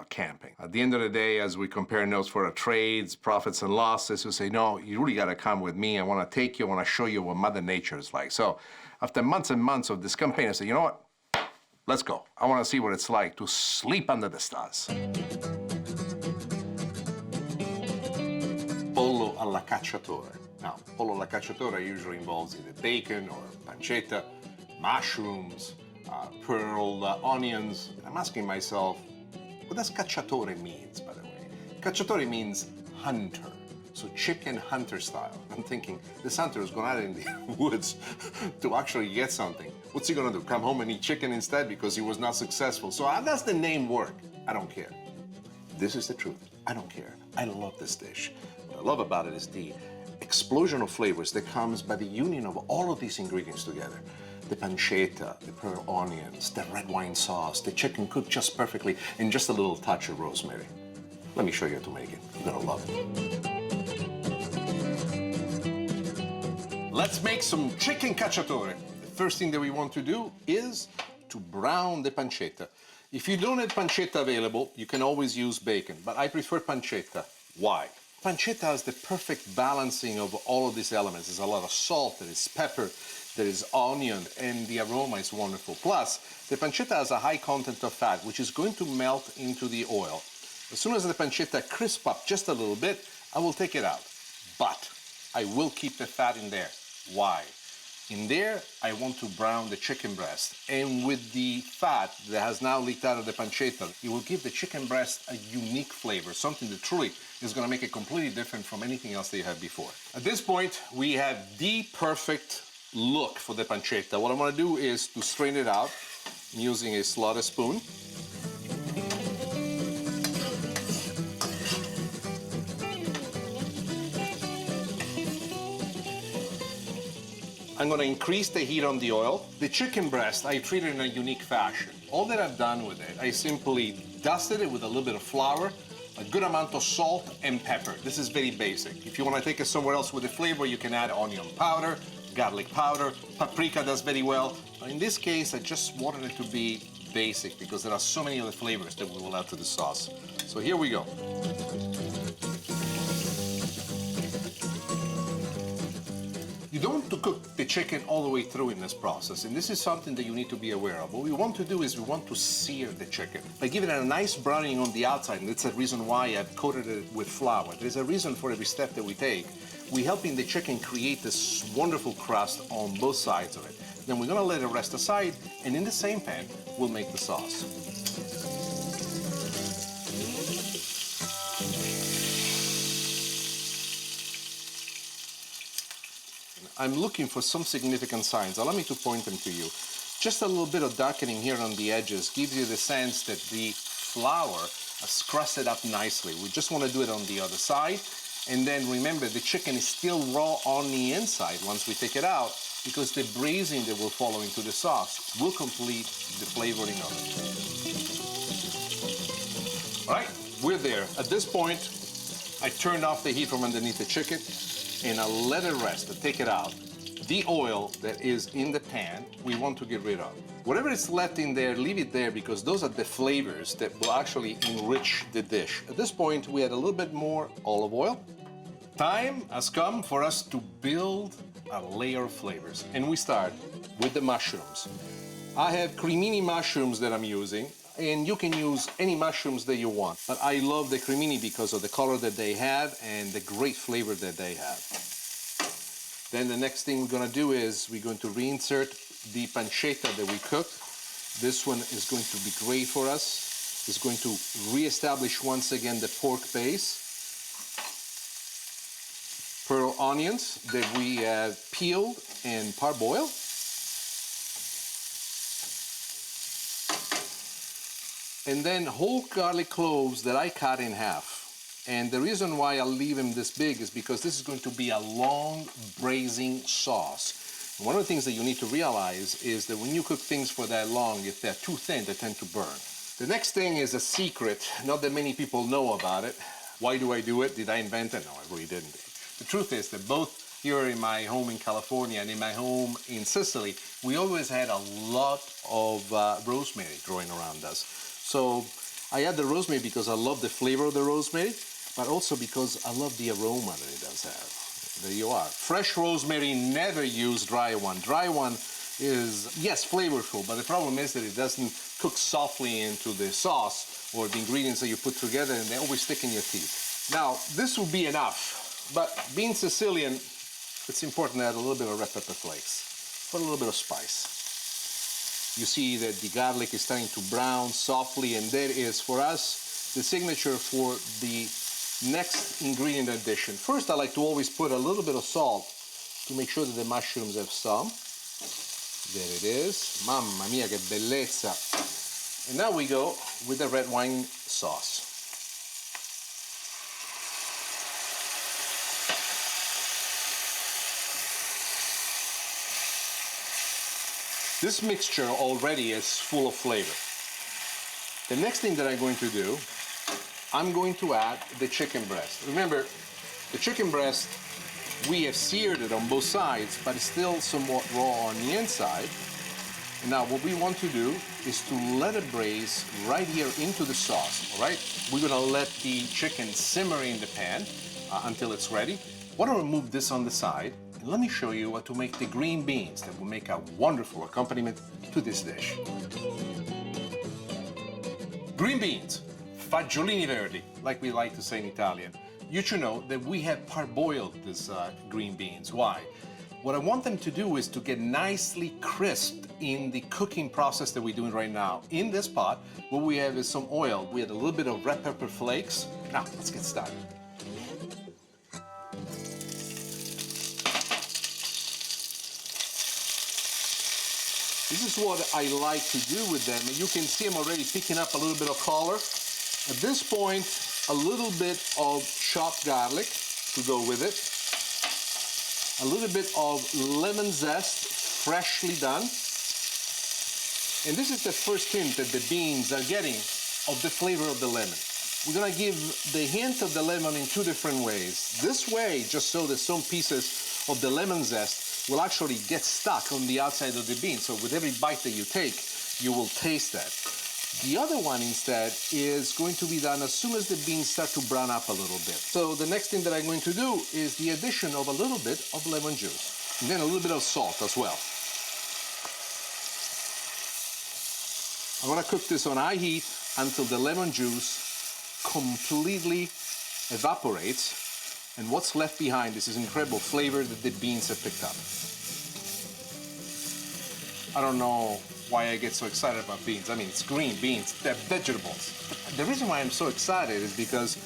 camping. At the end of the day, as we compare notes for our trades, profits and losses, we say, no, you really gotta come with me. I wanna take you, I wanna show you what Mother Nature is like. So after months and months of this campaign, I said, you know what? Let's go. I wanna see what it's like to sleep under the stars. Pollo alla cacciatore. Now, pollo alla cacciatore usually involves either bacon or pancetta, mushrooms, pearl onions. And I'm asking myself, what does cacciatore means, by the way? Cacciatore means hunter, so chicken hunter style. I'm thinking, this hunter is going out in the woods to actually get something. What's he gonna do, come home and eat chicken instead because he was not successful? So how does the name work? I don't care. This is the truth, I don't care. I love this dish. What I love about it is the explosion of flavors that comes by the union of all of these ingredients together. The pancetta, the pearl onions, the red wine sauce, the chicken cooked just perfectly, and just a little touch of rosemary. Let me show you how to make it. You're gonna love it. Let's make some chicken cacciatore. The first thing that we want to do is to brown the pancetta. If you don't have pancetta available, you can always use bacon, but I prefer pancetta. Why? Pancetta has the perfect balancing of all of these elements. There's a lot of salt, there is pepper, there is onion, and the aroma is wonderful. Plus, the pancetta has a high content of fat, which is going to melt into the oil. As soon as the pancetta crisps up just a little bit, I will take it out. But I will keep the fat in there. Why? In there, I want to brown the chicken breast. And with the fat that has now leaked out of the pancetta, it will give the chicken breast a unique flavor, something that truly is going to make it completely different from anything else that you had before. At this point, we have the perfect look for the pancetta. What I'm going to do is to strain it out using a slaughter spoon. I'm going to increase the heat on the oil. The chicken breast, I treat it in a unique fashion. All that I've done with it, I simply dusted it with a little bit of flour, a good amount of salt and pepper. This is very basic. If you want to take it somewhere else with the flavor, you can add onion powder, garlic powder, paprika does very well. In this case, I just wanted it to be basic because there are so many other flavors that we will add to the sauce. So here we go. You don't want to cook the chicken all the way through in this process, and this is something that you need to be aware of. What we want to do is we want to sear the chicken by giving it a nice browning on the outside, and that's the reason why I've coated it with flour. There's a reason for every step that we take. We're helping the chicken create this wonderful crust on both sides of it. Then we're gonna let it rest aside, and in the same pan, we'll make the sauce. I'm looking for some significant signs. Allow me to point them to you. Just a little bit of darkening here on the edges gives you the sense that the flour has crusted up nicely. We just want to do it on the other side. And then remember, the chicken is still raw on the inside once we take it out, because the braising that will follow into the sauce will complete the flavoring of it. All right, we're there. At this point, I turned off the heat from underneath the chicken, and I let it rest, I take it out. The oil that is in the pan, we want to get rid of. Whatever is left in there, leave it there, because those are the flavors that will actually enrich the dish. At this point, we add a little bit more olive oil. Time has come for us to build a layer of flavors. And we start with the mushrooms. I have cremini mushrooms that I'm using, and you can use any mushrooms that you want. But I love the cremini because of the color that they have and the great flavor that they have. Then the next thing we're gonna do is we're going to reinsert the pancetta that we cooked. This one is going to be great for us. It's going to reestablish once again the pork base. Pearl onions that we have peeled and parboiled. And then whole garlic cloves that I cut in half. And the reason why I leave them this big is because this is going to be a long braising sauce. And one of the things that you need to realize is that when you cook things for that long, if they're too thin, they tend to burn. The next thing is a secret, not that many people know about it. Why do I do it? Did I invent it? No, I really didn't. The truth is that both here in my home in California and in my home in Sicily, we always had a lot of rosemary growing around us. So I add the rosemary because I love the flavor of the rosemary, but also because I love the aroma that it does have. There you are. Fresh rosemary, never use dry one. Dry one is, yes, flavorful, but the problem is that it doesn't cook softly into the sauce or the ingredients that you put together, and they always stick in your teeth. Now, this will be enough, but being Sicilian, it's important to add a little bit of red pepper flakes for a little bit of spice. You see that the garlic is starting to brown softly, and that is, for us, the signature for the next ingredient addition. First, I like to always put a little bit of salt to make sure that the mushrooms have some. There it is. Mamma mia, che bellezza. And now we go with the red wine sauce. This mixture already is full of flavor. The next thing that I'm going to do, I'm going to add the chicken breast. Remember, the chicken breast, we have seared it on both sides, but it's still somewhat raw on the inside. And now what we want to do is to let it braise right here into the sauce, all right? We're gonna let the chicken simmer in the pan until it's ready. Why don't we move this on the side, and let me show you how to make the green beans that will make a wonderful accompaniment to this dish. Green beans, fagiolini verdi, like we like to say in Italian. You should know that we have parboiled these green beans. Why? What I want them to do is to get nicely crisped in the cooking process that we're doing right now. In this pot, what we have is some oil. We had a little bit of red pepper flakes. Now, let's get started. This is what I like to do with them. You can see I'm already picking up a little bit of color. At this point, a little bit of chopped garlic to go with it. A little bit of lemon zest, freshly done. And this is the first hint that the beans are getting of the flavor of the lemon. We're gonna give the hint of the lemon in two different ways. This way, just so that some pieces of the lemon zest will actually get stuck on the outside of the bean. So with every bite that you take, you will taste that. The other one instead is going to be done as soon as the beans start to brown up a little bit. So the next thing that I'm going to do is the addition of a little bit of lemon juice, and then a little bit of salt as well. I'm gonna cook this on high heat until the lemon juice completely evaporates, and what's left behind is this incredible flavor that the beans have picked up. I don't know why I get so excited about beans. I mean, it's green beans, they're vegetables. The reason why I'm so excited is because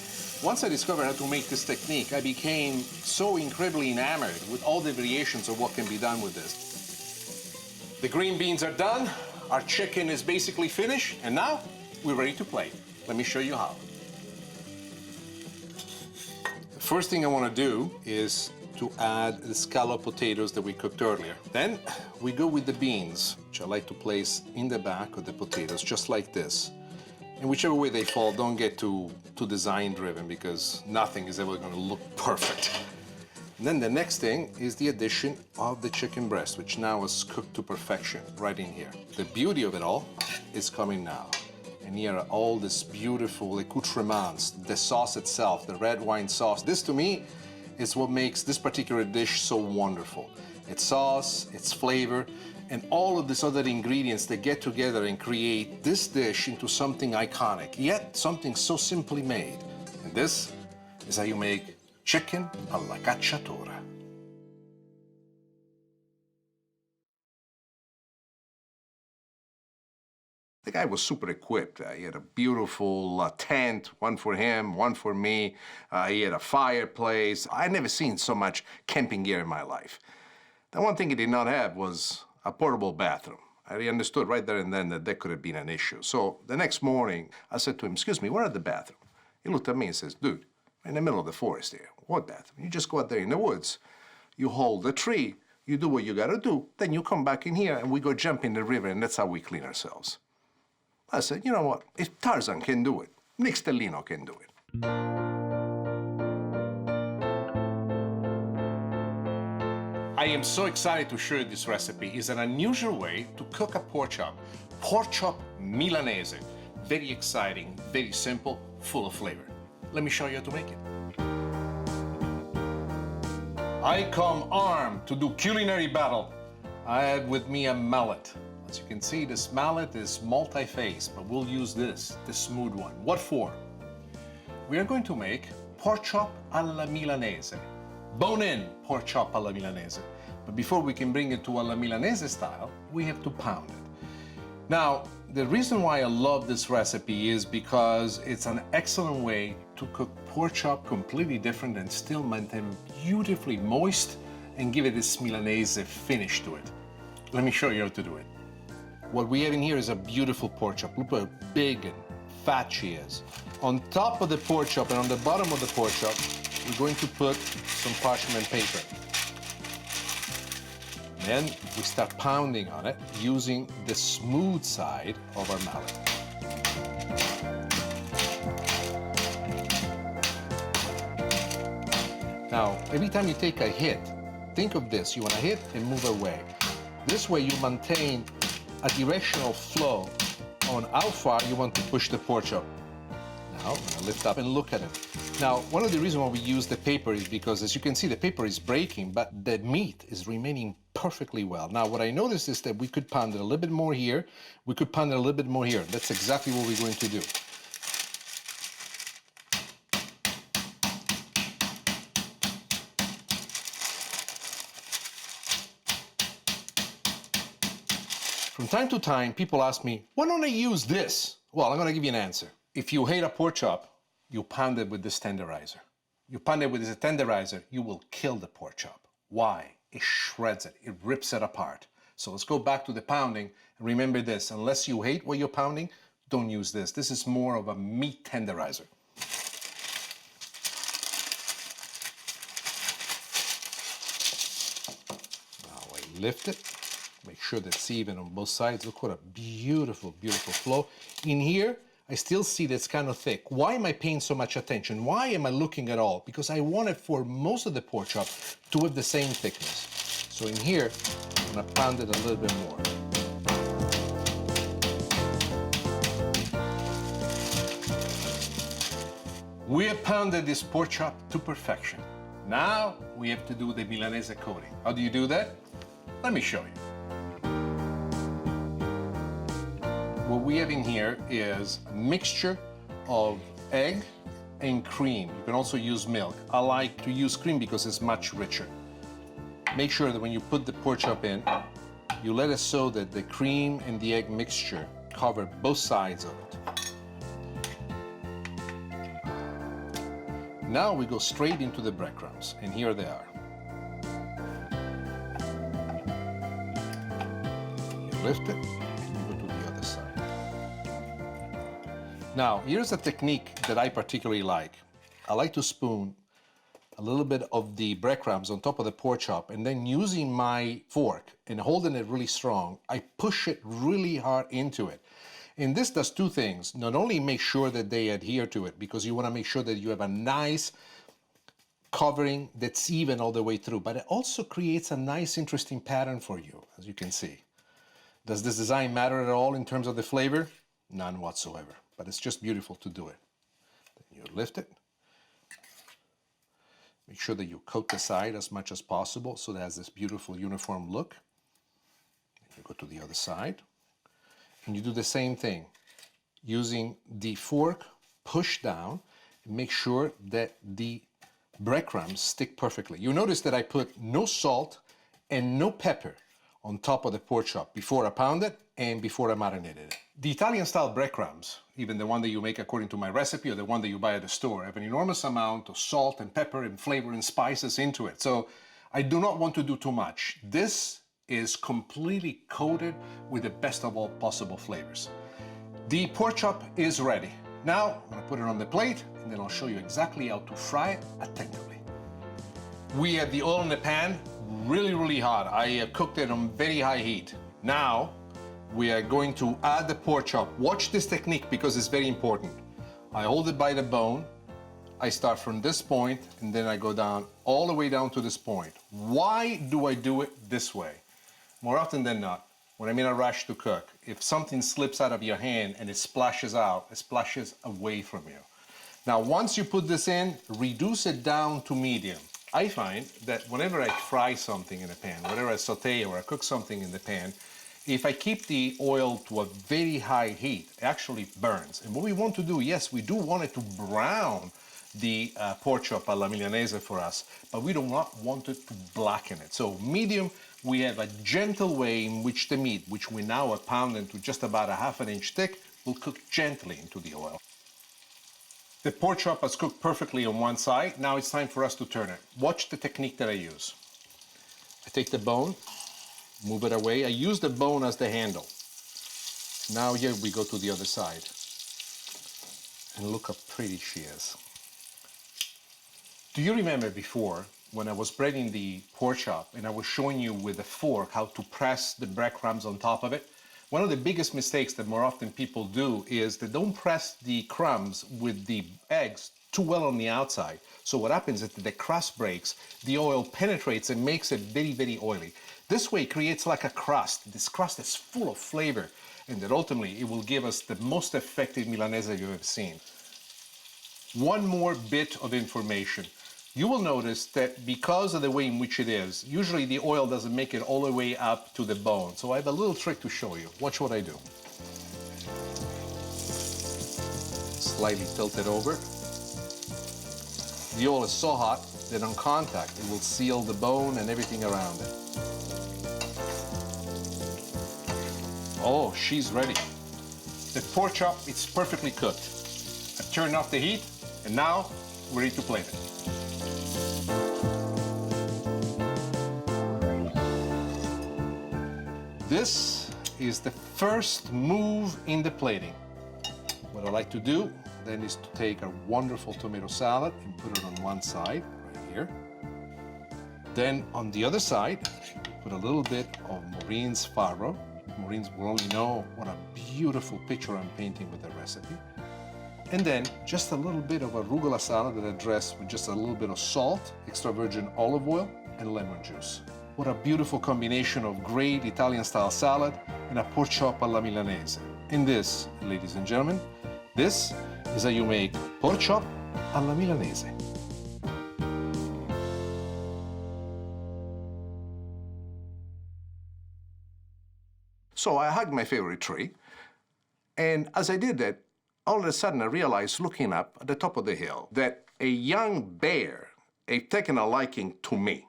once I discovered how to make this technique, I became so incredibly enamored with all the variations of what can be done with this. The green beans are done, our chicken is basically finished, and now we're ready to plate. Let me show you how. The first thing I want to do is to add the scallop potatoes that we cooked earlier. Then we go with the beans, which I like to place in the back of the potatoes, just like this. And whichever way they fall, don't get too design driven, because nothing is ever gonna look perfect. And then the next thing is the addition of the chicken breast, which now is cooked to perfection right in here. The beauty of it all is coming now. And here are all this beautiful accoutrements, the sauce itself, the red wine sauce. This to me is what makes this particular dish so wonderful. Its sauce, its flavor, and all of these other ingredients that get together and create this dish into something iconic, yet something so simply made. And this is how you make chicken alla cacciatora. The guy was super equipped. He had a beautiful tent, one for him, one for me. He had a fireplace. I'd never seen so much camping gear in my life. The one thing he did not have was a portable bathroom. I understood right there and then that that could have been an issue. So the next morning, I said to him, "Excuse me, where are the bathroom?" He looked at me and says, "Dude, we're in the middle of the forest here. What bathroom? You just go out there in the woods. You hold the tree, you do what you gotta do, then you come back in here and we go jump in the river, and that's how we clean ourselves." I said, you know what? If Tarzan can do it, Nick Stellino can do it. I am so excited to share this recipe. It's an unusual way to cook a pork chop Milanese. very exciting, very simple, full of flavor. Let me show you how to make it. I come armed to do culinary battle. I have with me a mallet. As you can see, this mallet is multi-faced, but we'll use this, the smooth one. What for? We are going to make pork chop alla Milanese. Bone-in pork chop alla Milanese. But before we can bring it to alla Milanese style, we have to pound it. Now, the reason why I love this recipe is because it's an excellent way to cook pork chop completely different and still maintain beautifully moist and give it this Milanese finish to it. Let me show you how to do it. What we have in here is a beautiful pork chop. Look how big and fat she is. On top of the pork chop and on the bottom of the pork chop, we're going to put some parchment paper. Then we start pounding on it using the smooth side of our mallet. Now, every time you take a hit, think of this. You want to hit and move away. This way you maintain a directional flow on how far you want to push the pork chop. Now, I'm going to lift up and look at it. Now, one of the reasons why we use the paper is because, as you can see, the paper is breaking, but the meat is remaining perfectly well. Now, what I noticed is that we could pound it a little bit more here. We could pound it a little bit more here. That's exactly what we're going to do. From time to time, people ask me, why don't I use this? Well, I'm going to give you an answer. If you hate a pork chop, you pound it with this tenderizer. You pound it with this tenderizer, you will kill the pork chop. Why? It shreds it. It rips it apart. So let's go back to the pounding. And remember this, unless you hate what you're pounding, don't use this. This is more of a meat tenderizer. Now I lift it. Make sure that it's even on both sides. Look what a beautiful, beautiful flow. In here, I still see that it's kind of thick. Why am I paying so much attention? Why am I looking at all? Because I want it for most of the pork chop to have the same thickness. So in here, I'm gonna pound it a little bit more. We have pounded this pork chop to perfection. Now we have to do the Milanese coating. How do you do that? Let me show you. What we have in here is a mixture of egg and cream. You can also use milk. I like to use cream because it's much richer. Make sure that when you put the pork chop in, you let it so that the cream and the egg mixture cover both sides of it. Now we go straight into the breadcrumbs, and here they are. You lift it. Now, here's a technique that I particularly like. I like to spoon a little bit of the breadcrumbs on top of the pork chop, and then using my fork and holding it really strong, I push it really hard into it. And this does two things. Not only make sure that they adhere to it, because you want to make sure that you have a nice covering that's even all the way through, but it also creates a nice, interesting pattern for you, as you can see. Does this design matter at all in terms of the flavor? None whatsoever. But it's just beautiful to do it. Then you lift it. Make sure that you coat the side as much as possible so that it has this beautiful uniform look. Then you go to the other side. And you do the same thing. Using the fork, push down, and make sure that the breadcrumbs stick perfectly. You notice that I put no salt and no pepper on top of the pork chop before I pound it and before I marinated it. The Italian-style breadcrumbs, even the one that you make according to my recipe or the one that you buy at the store, have an enormous amount of salt and pepper and flavor and spices into it. So I do not want to do too much. This is completely coated with the best of all possible flavors. The pork chop is ready. Now I'm gonna put it on the plate and then I'll show you exactly how to fry it attentively. We have the oil in the pan really, really hot. I cooked it on very high heat. Now we are going to add the pork chop. Watch this technique because it's very important. I hold it by the bone. I start from this point and then I go down all the way down to this point. Why do I do it this way? More often than not, when I'm in a rush to cook, if something slips out of your hand and it splashes out, it splashes away from you. Now, once you put this in, reduce it down to medium. I find that whenever I fry something in a pan, whenever I saute or I cook something in the pan, if I keep the oil to a very high heat, it actually burns. And what we want to do, yes, we do want it to brown the pork chop alla milanese for us, but we do not want it to blacken it. So medium, we have a gentle way in which the meat, which we now are pounding to just about a half an inch thick, will cook gently into the oil. The pork chop has cooked perfectly on one side. Now it's time for us to turn it. Watch the technique that I use. I take the bone, move it away. I use the bone as the handle. Now here we go to the other side. And look how pretty she is. Do you remember before when I was breading the pork chop and I was showing you with a fork how to press the breadcrumbs on top of it? One of the biggest mistakes that more often people do is they don't press the crumbs with the eggs too well on the outside. So what happens is that the crust breaks, the oil penetrates and makes it very, very oily. This way it creates like a crust. This crust is full of flavor, and that ultimately it will give us the most effective Milanese you've ever seen. One more bit of information. You will notice that because of the way in which it is, usually the oil doesn't make it all the way up to the bone. So I have a little trick to show you. Watch what I do. Slightly tilt it over. The oil is so hot that on contact it will seal the bone and everything around it. Oh, she's ready. The pork chop, it's perfectly cooked. I've turned off the heat and now we're ready to plate it. This is the first move in the plating. What I like to do then is to take a wonderful tomato salad and put it on one side, right here. Then on the other side, put a little bit of Maureen's farro. Maureen's will only know what a beautiful picture I'm painting with the recipe. And then just a little bit of arugula salad that I dress with just a little bit of salt, extra virgin olive oil, and lemon juice. What a beautiful combination of great Italian-style salad and a pork chop alla milanese. And this, ladies and gentlemen, this is how you make pork chop alla milanese. So I hugged my favorite tree, and as I did that, all of a sudden I realized, looking up at the top of the hill, that a young bear had taken a liking to me.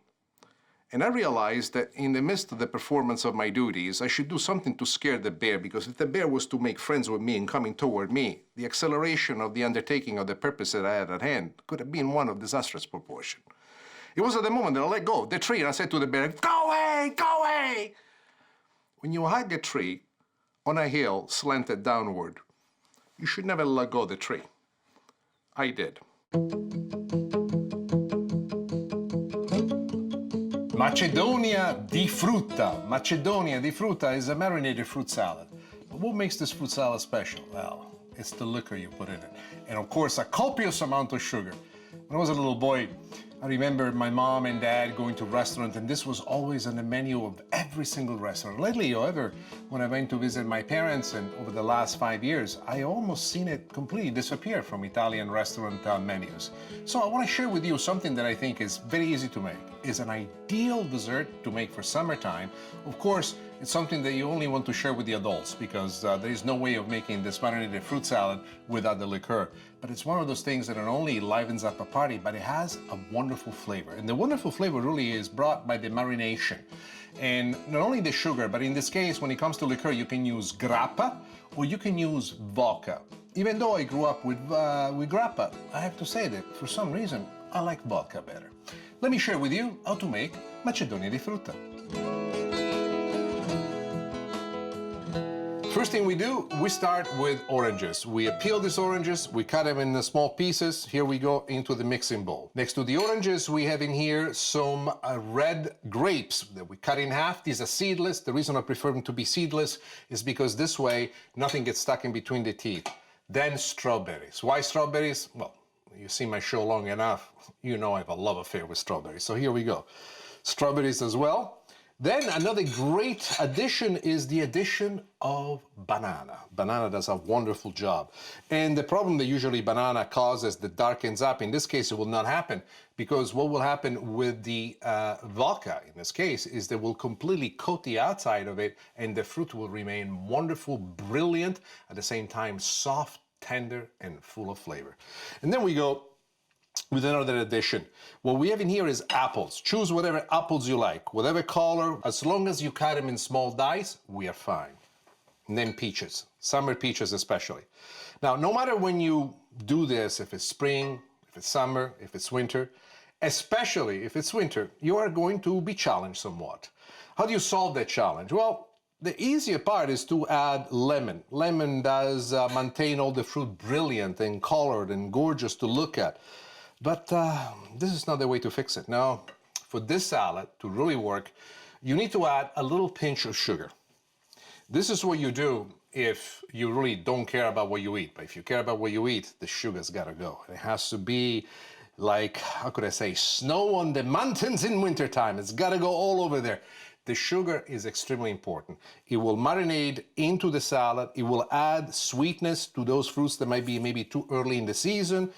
And I realized that in the midst of the performance of my duties, I should do something to scare the bear, because if the bear was to make friends with me and coming toward me, the acceleration of the undertaking of the purpose that I had at hand could have been one of disastrous proportion. It was at the moment that I let go of the tree and I said to the bear, "Go away, go away!" When you hug a tree on a hill slanted downward, you should never let go of the tree. I did. Macedonia di frutta. Macedonia di frutta is a marinated fruit salad. But what makes this fruit salad special? Well, it's the liquor you put in it. And of course, a copious amount of sugar. When I was a little boy, I remember my mom and dad going to restaurants, and this was always on the menu of every single restaurant. Lately, however, when I went to visit my parents, and over the last 5 years, I almost seen it completely disappear from Italian restaurant menus. So I want to share with you something that I think is very easy to make. It's an ideal dessert to make for summertime. Of course, it's something that you only want to share with the adults, because there is no way of making this marinated fruit salad without the liqueur. But it's one of those things that not only livens up a party, but it has a wonderful flavor. And the wonderful flavor really is brought by the marination. And not only the sugar, but in this case, when it comes to liqueur, you can use grappa or you can use vodka. Even though I grew up with grappa, I have to say that for some reason, I like vodka better. Let me share with you how to make Macedonia di frutta. First thing we do, we start with oranges. We peel these oranges, we cut them in small pieces. Here we go into the mixing bowl. Next to the oranges, we have in here some red grapes that we cut in half. These are seedless. The reason I prefer them to be seedless is because this way, nothing gets stuck in between the teeth. Then strawberries. Why strawberries? Well, you see my show long enough, you know I have a love affair with strawberries. So here we go. Strawberries as well. Then another great addition is the addition of banana. Banana does a wonderful job. And the problem that usually banana causes that darkens up, in this case it will not happen, because what will happen with the vodka, in this case, is that will completely coat the outside of it and the fruit will remain wonderful, brilliant, at the same time soft, tender, and full of flavor. And then we go with another addition. What we have in here is apples. Choose whatever apples you like, whatever color, as long as you cut them in small dice, we are fine. And then peaches, summer peaches especially. Now, no matter when you do this, if it's spring, if it's summer, if it's winter, especially if it's winter, you are going to be challenged somewhat. How do you solve that challenge? Well, the easier part is to add lemon. Lemon does maintain all the fruit brilliant and colored and gorgeous to look at. But this is not the way to fix it. Now, for this salad to really work, you need to add a little pinch of sugar. This is what you do if you really don't care about what you eat. But if you care about what you eat, the sugar's gotta go. It has to be like, how could I say, snow on the mountains in wintertime. It's gotta go all over there. The sugar is extremely important. It will marinate into the salad. It will add sweetness to those fruits that might be maybe too early in the season,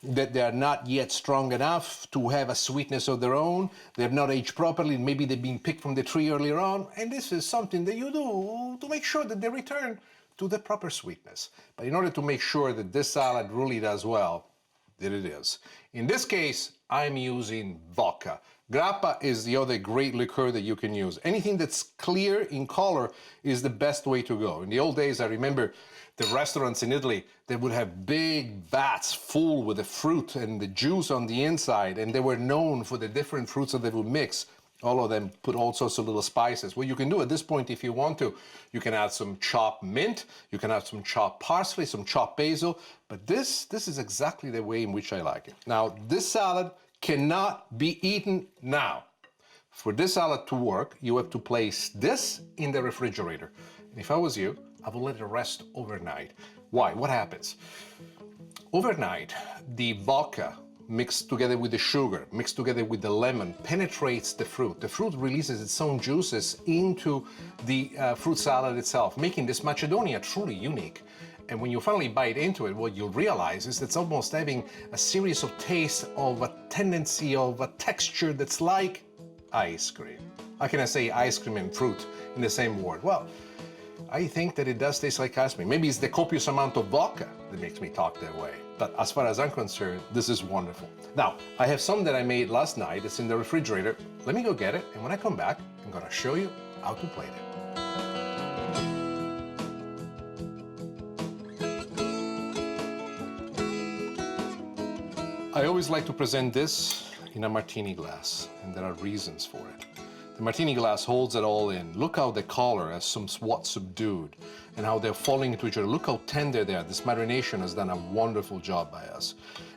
that they are not yet strong enough to have a sweetness of their own. They're not aged properly. Maybe they've been picked from the tree earlier on. And this is something that you do to make sure that they return to the proper sweetness. But in order to make sure that this salad really does well, there it is. In this case, I'm using vodka. Grappa is the other great liqueur that you can use. Anything that's clear in color is the best way to go. In the old days, I remember the restaurants in Italy, they would have big vats full with the fruit and the juice on the inside, and they were known for the different fruits that they would mix. All of them put all sorts of little spices. What you can do at this point, if you want to, you can add some chopped mint, you can add some chopped parsley, some chopped basil, but this is exactly the way in which I like it. Now, this salad cannot be eaten now. For this salad to work, you have to place this in the refrigerator. And if I was you, I would let it rest overnight. Why? What happens? Overnight, the vodka mixed together with the sugar, mixed together with the lemon, penetrates the fruit. The fruit releases its own juices into the fruit salad itself, making this Macedonia truly unique. And when you finally bite into it, what you'll realize is it's almost having a series of tastes of a tendency of a texture that's like ice cream. How can I say ice cream and fruit in the same word? Well, I think that it does taste like ice cream. Maybe it's the copious amount of vodka that makes me talk that way. But as far as I'm concerned, this is wonderful. Now, I have some that I made last night. It's in the refrigerator. Let me go get it. And when I come back, I'm gonna show you how to plate it. I always like to present this in a martini glass, and there are reasons for it. The martini glass holds it all in. Look how the color is somewhat subdued and how they're falling into each other. Look how tender they are. This marination has done a wonderful job by us.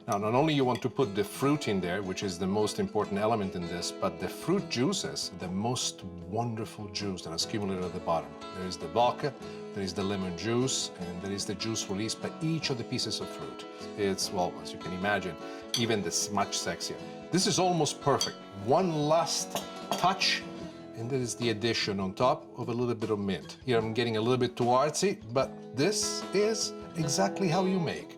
Now, not only you want to put the fruit in there, which is the most important element in this, but the fruit juices, the most wonderful juice that is accumulated at the bottom. There is the vodka, there is the lemon juice, and there is the juice released by each of the pieces of fruit. It's, well, as you can imagine, even this much sexier. This is almost perfect. One last touch, and that is the addition on top of a little bit of mint. Here I'm getting a little bit too artsy, but this is exactly how you make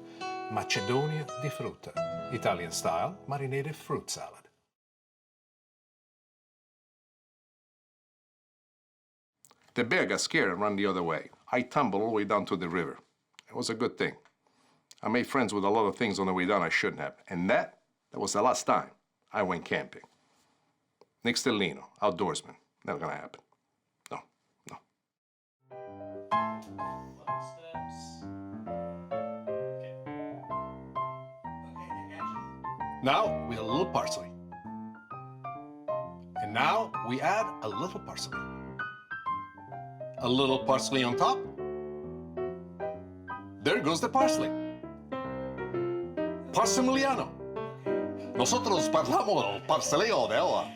Macedonia di frutta, Italian style marinated fruit salad. The bear got scared and ran the other way. I tumbled all the way down to the river. It was a good thing. I made friends with a lot of things on the way down I shouldn't have. And that was the last time I went camping. Nick Stellino, outdoorsman. Never gonna happen. No, no. Now we add a little parsley. And now we add a little parsley. A little parsley on top. There goes the parsley. Parsimiliano. Nosotros parlamo parceleo de ella.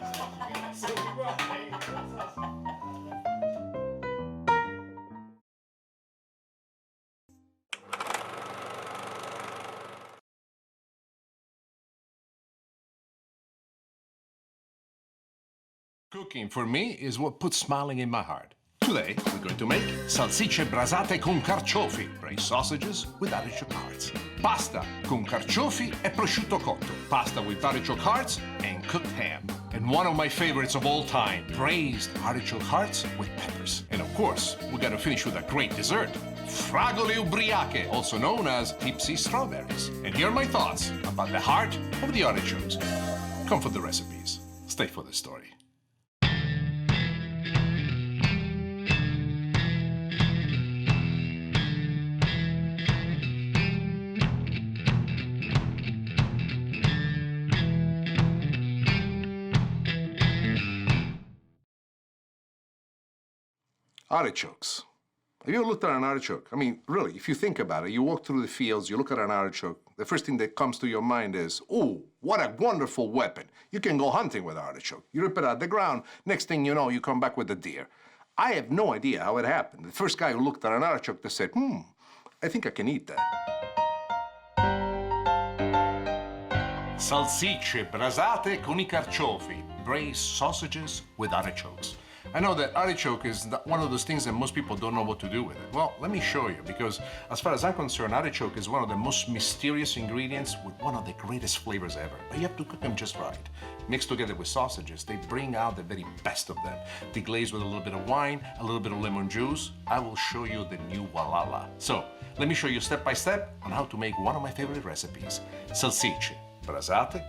Cooking for me is what puts smiling in my heart. Today, we're going to make salsicce brasate con carciofi, braised sausages with artichoke hearts. Pasta con carciofi e prosciutto cotto, pasta with artichoke hearts and cooked ham. And one of my favorites of all time, braised artichoke hearts with peppers. And of course, we gotta finish with a great dessert, fragole ubriache, also known as tipsy strawberries. And here are my thoughts about the heart of the artichokes. Come for the recipes. Stay for the story. Artichokes. Have you ever looked at an artichoke? I mean, really, if you think about it, you walk through the fields, you look at an artichoke, the first thing that comes to your mind is, oh, what a wonderful weapon. You can go hunting with artichoke. You rip it out of the ground, next thing you know, you come back with a deer. I have no idea how it happened. The first guy who looked at an artichoke that said, I think I can eat that. Salsicce brasate con I carciofi, braised sausages with artichokes. I know that artichoke is one of those things that most people don't know what to do with it. Well, let me show you, because as far as I'm concerned, artichoke is one of the most mysterious ingredients with one of the greatest flavors ever. But you have to cook them just right. Mixed together with sausages, they bring out the very best of them. Deglaze with a little bit of wine, a little bit of lemon juice. I will show you the new walala. So, let me show you step by step on how to make one of my favorite recipes, salsicce brasate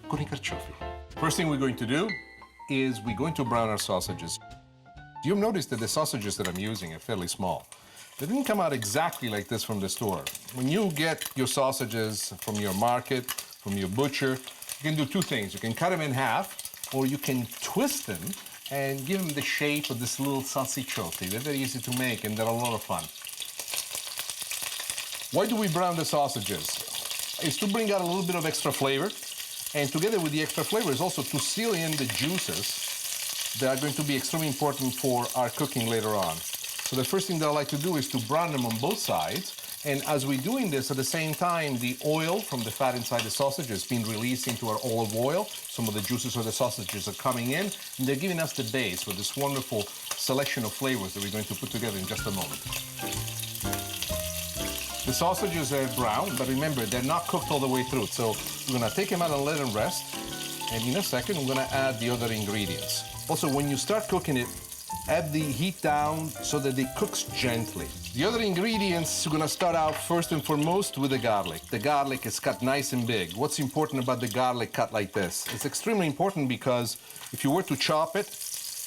con I carciofi. First thing we're going to do is we're going to brown our sausages. You'll notice that the sausages that I'm using are fairly small. They didn't come out exactly like this from the store. When you get your sausages from your market, from your butcher, you can do two things. You can cut them in half, or you can twist them and give them the shape of this little salsiccioti. They're very easy to make, and they're a lot of fun. Why do we brown the sausages? It's to bring out a little bit of extra flavor. And together with the extra flavor is also to seal in the juices that are going to be extremely important for our cooking later on. So the first thing that I like to do is to brown them on both sides. And as we're doing this, at the same time, the oil from the fat inside the sausage is being released into our olive oil. Some of the juices of the sausages are coming in, and they're giving us the base with this wonderful selection of flavors that we're going to put together in just a moment. The sausages are brown, but remember, they're not cooked all the way through. So we're gonna take them out and let them rest. And in a second, we're gonna add the other ingredients. Also, when you start cooking it, add the heat down so that it cooks gently. The other ingredients, we're gonna start out first and foremost with the garlic. The garlic is cut nice and big. What's important about the garlic cut like this? It's extremely important because if you were to chop it,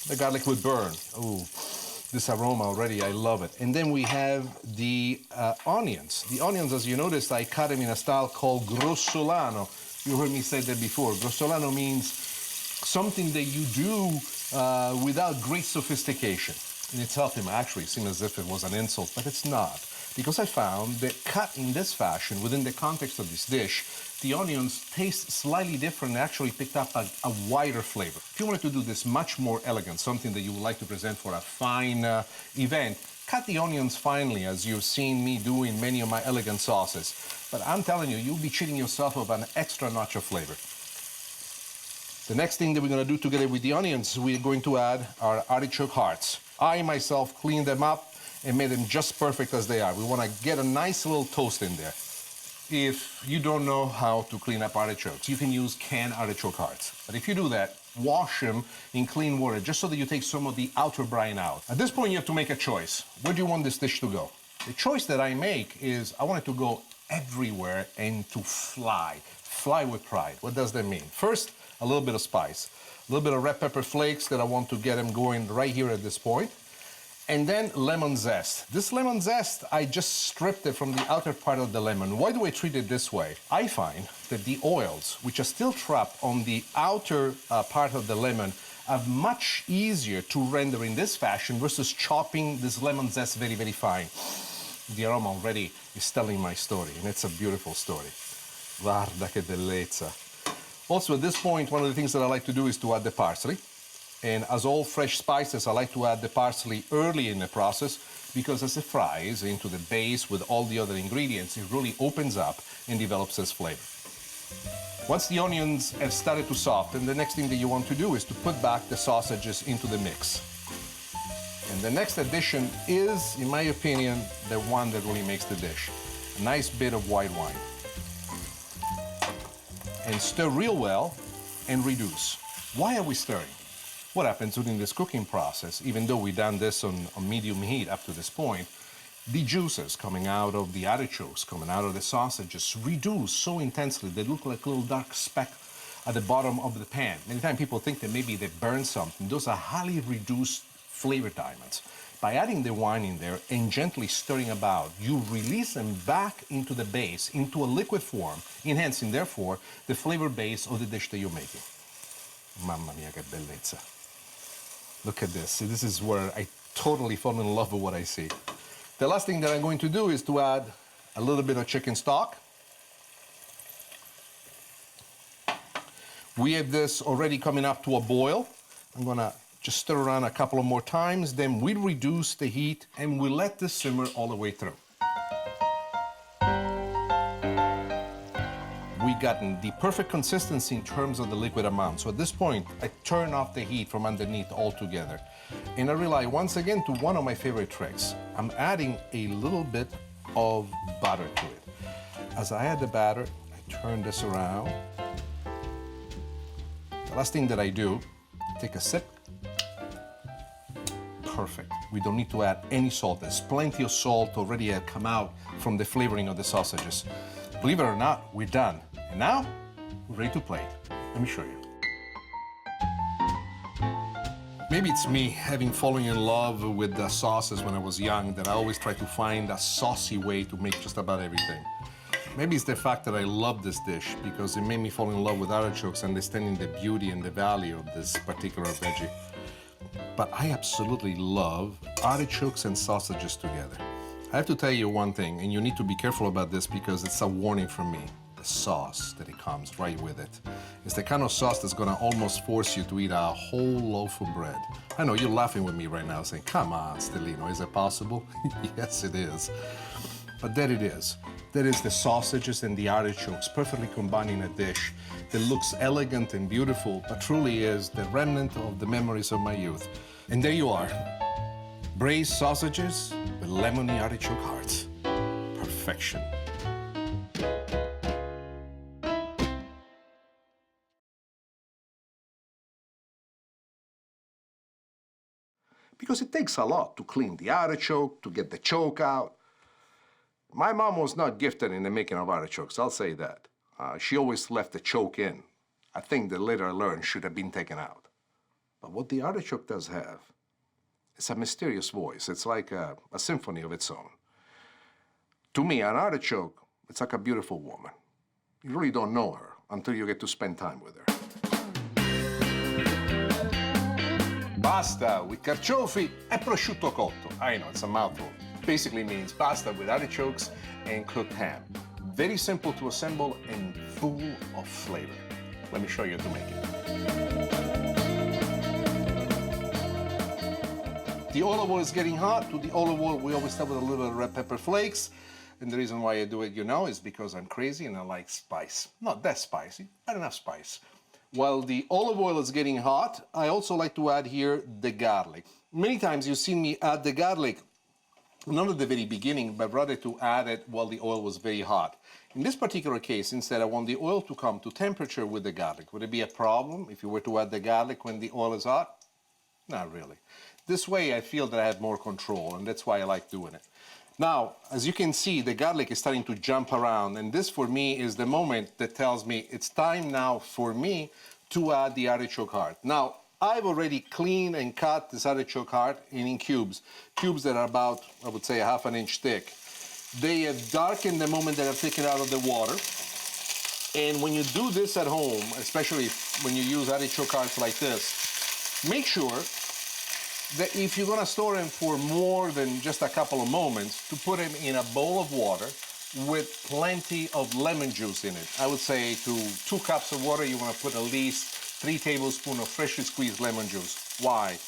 the garlic would burn. Ooh. This aroma already, I love it. And then we have the onions. The onions, as you noticed, I cut them in a style called grossolano. You heard me say that before. Grossolano means something that you do without great sophistication. In itself, it actually seems as if it was an insult, but it's not. Because I found that cut in this fashion, within the context of this dish, the onions taste slightly different and actually picked up a wider flavor. If you wanted to do this much more elegant, something that you would like to present for a fine event, cut the onions finely, as you've seen me do in many of my elegant sauces. But I'm telling you, you'll be cheating yourself of an extra notch of flavor. The next thing that we're going to do together with the onions, we're going to add our artichoke hearts. I myself cleaned them up and made them just perfect as they are. We want to get a nice little toast in there. If you don't know how to clean up artichokes, you can use canned artichoke hearts. But if you do that, wash them in clean water, just so that you take some of the outer brine out. At this point, you have to make a choice. Where do you want this dish to go? The choice that I make is I want it to go everywhere and to fly. Fly with pride. What does that mean? First, a little bit of spice. A little bit of red pepper flakes that I want to get them going right here at this point. And then lemon zest. This lemon zest, I just stripped it from the outer part of the lemon. Why do I treat it this way? I find that the oils, which are still trapped on the outer part of the lemon, are much easier to render in this fashion versus chopping this lemon zest very, very fine. The aroma already is telling my story, and it's a beautiful story. Guarda che bellezza. Also, at this point, one of the things that I like to do is to add the parsley. And as all fresh spices, I like to add the parsley early in the process because as it fries into the base with all the other ingredients, it really opens up and develops its flavor. Once the onions have started to soften, the next thing that you want to do is to put back the sausages into the mix. And the next addition is, in my opinion, the one that really makes the dish. A nice bit of white wine. And stir real well and reduce. Why are we stirring? What happens during this cooking process, even though we've done this on medium heat up to this point, the juices coming out of the artichokes, coming out of the sausages, reduce so intensely they look like a little dark speck at the bottom of the pan. Many times people think that maybe they burned something. Those are highly reduced flavor diamonds. By adding the wine in there and gently stirring about, you release them back into the base, into a liquid form, enhancing, therefore, the flavor base of the dish that you're making. Mamma mia, che bellezza. Look at this. See, this is where I totally fall in love with what I see. The last thing that I'm going to do is to add a little bit of chicken stock. We have this already coming up to a boil. I'm gonna just stir around a couple of more times, then we'll reduce the heat and we'll let this simmer all the way through. We've gotten the perfect consistency in terms of the liquid amount. So at this point, I turn off the heat from underneath altogether. And I rely once again to one of my favorite tricks. I'm adding a little bit of butter to it. As I add the batter, I turn this around. The last thing that I do, take a sip. Perfect. We don't need to add any salt. There's plenty of salt already had come out from the flavoring of the sausages. Believe it or not, we're done. And now, we're ready to plate. Let me show you. Maybe it's me having fallen in love with the sauces when I was young, that I always try to find a saucy way to make just about everything. Maybe it's the fact that I love this dish because it made me fall in love with artichokes, understanding the beauty and the value of this particular veggie. But I absolutely love artichokes and sausages together. I have to tell you one thing, and you need to be careful about this because it's a warning from me. The sauce that it comes right with it. It's the kind of sauce that's gonna almost force you to eat a whole loaf of bread. I know you're laughing with me right now saying, come on, Stellino, is it possible? Yes, it is. But there it is. There is the sausages and the artichokes perfectly combined in a dish that looks elegant and beautiful, but truly is the remnant of the memories of my youth. And there you are. Braised sausages with lemony artichoke hearts. Perfection. Because it takes a lot to clean the artichoke, to get the choke out. My mom was not gifted in the making of artichokes, I'll say that. She always left the choke in. I think that later I learned should have been taken out. But what the artichoke does have, it's a mysterious voice. It's like a symphony of its own. To me, an artichoke, it's like a beautiful woman. You really don't know her until you get to spend time with her. Pasta with carciofi e prosciutto cotto. I know, it's a mouthful. Basically means pasta with artichokes and cooked ham. Very simple to assemble and full of flavor. Let me show you how to make it. The olive oil is getting hot. To the olive oil, we always start with a little bit of red pepper flakes. And the reason why I do it, you know, is because I'm crazy and I like spice. Not that spicy, but enough spice. While the olive oil is getting hot, I also like to add here the garlic. Many times you've seen me add the garlic not at the very beginning, but rather to add it while the oil was very hot. In this particular case, instead, I want the oil to come to temperature with the garlic. Would it be a problem if you were to add the garlic when the oil is hot? Not really. This way, I feel that I have more control, and that's why I like doing it. Now, as you can see, the garlic is starting to jump around, and this, for me, is the moment that tells me it's time now for me to add the artichoke heart. Now, I've already cleaned and cut this artichoke heart in cubes that are about, I would say, 1/2 inch thick. They have darkened the moment that I've taken it out of the water. And when you do this at home, especially when you use artichoke hearts like this, make sure that if you're gonna store them for more than just a couple of moments, to put them in a bowl of water with plenty of lemon juice in it. I would say to 2 cups of water, you wanna put at least 3 tablespoons of freshly squeezed lemon juice. Why?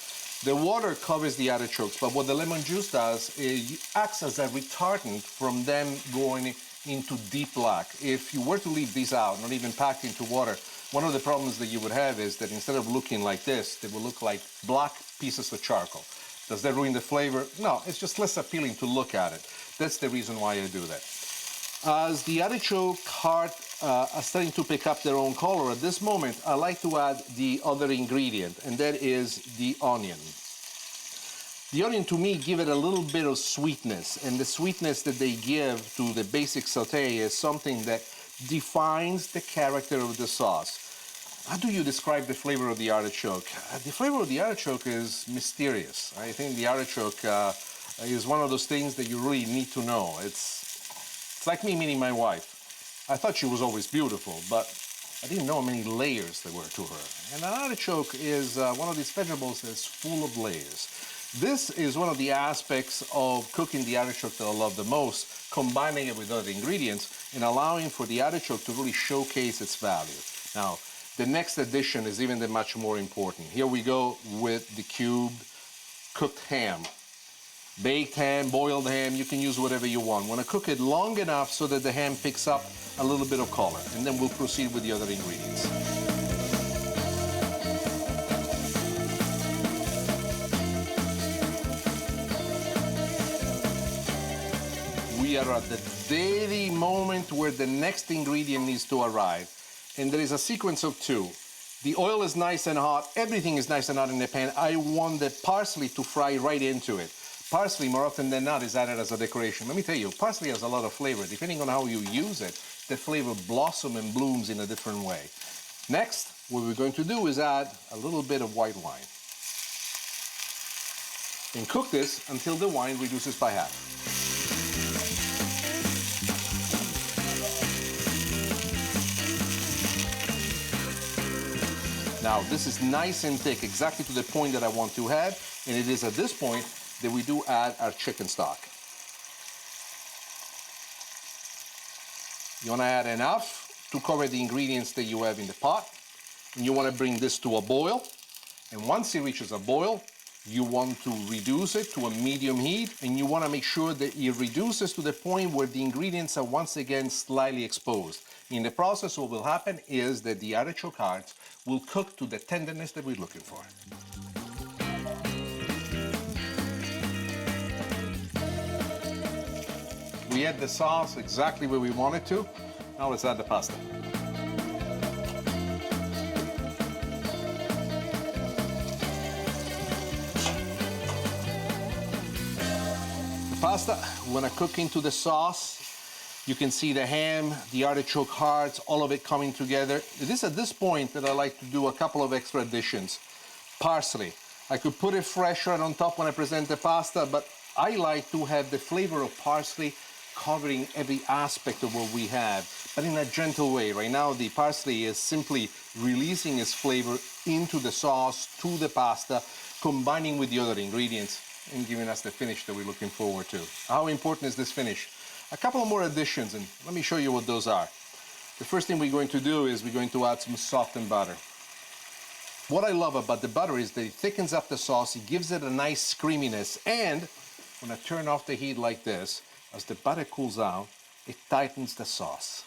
The water covers the artichokes, but what the lemon juice does is it acts as a retardant from them going into deep black. If you were to leave these out, not even packed into water, one of the problems that you would have is that instead of looking like this, they will look like black pieces of charcoal. Does that ruin the flavor? No, it's just less appealing to look at it. That's the reason why I do that. As the artichoke heart are starting to pick up their own color, at this moment, I like to add the other ingredient, and that is the onion. The onion, to me, give it a little bit of sweetness, and the sweetness that they give to the basic sauté is something that defines the character of the sauce. How do you describe the flavor of the artichoke? The flavor of the artichoke is mysterious. I think the artichoke is one of those things that you really need to know. It's like me meeting my wife. I thought she was always beautiful, but I didn't know how many layers there were to her. And an artichoke is one of these vegetables that's full of layers. This is one of the aspects of cooking the artichoke that I love the most, combining it with other ingredients and allowing for the artichoke to really showcase its value. Now, the next addition is even much more important. Here we go with the cubed cooked ham. Baked ham, boiled ham, you can use whatever you want. Want to cook it long enough so that the ham picks up a little bit of color, and then we'll proceed with the other ingredients. We are at the very moment where the next ingredient needs to arrive, and there is a sequence of two. The oil is nice and hot, everything is nice and hot in the pan. I want the parsley to fry right into it. Parsley, more often than not, is added as a decoration. Let me tell you, parsley has a lot of flavor. Depending on how you use it, the flavor blossoms and blooms in a different way. Next, what we're going to do is add a little bit of white wine. And cook this until the wine reduces by half. Now, this is nice and thick, exactly to the point that I want to have, and it is at this point that we do add our chicken stock. You want to add enough to cover the ingredients that you have in the pot, and you want to bring this to a boil, and once it reaches a boil, you want to reduce it to a medium heat, and you want to make sure that it reduces to the point where the ingredients are once again slightly exposed. In the process, what will happen is that the artichoke hearts will cook to the tenderness that we're looking for. We add the sauce exactly where we want it to. Now let's add the pasta. The pasta, when I cook into the sauce, you can see the ham, the artichoke hearts, all of it coming together. It is at this point that I like to do a couple of extra additions. Parsley. I could put it fresh right on top when I present the pasta, but I like to have the flavor of parsley covering every aspect of what we have, but in a gentle way. Right now, the parsley is simply releasing its flavor into the sauce, to the pasta, combining with the other ingredients, and giving us the finish that we're looking forward to. How important is this finish? A couple of more additions, and let me show you what those are. The first thing we're going to do is we're going to add some softened butter. What I love about the butter is that it thickens up the sauce, it gives it a nice creaminess, and when I turn off the heat like this, as the butter cools down, it tightens the sauce.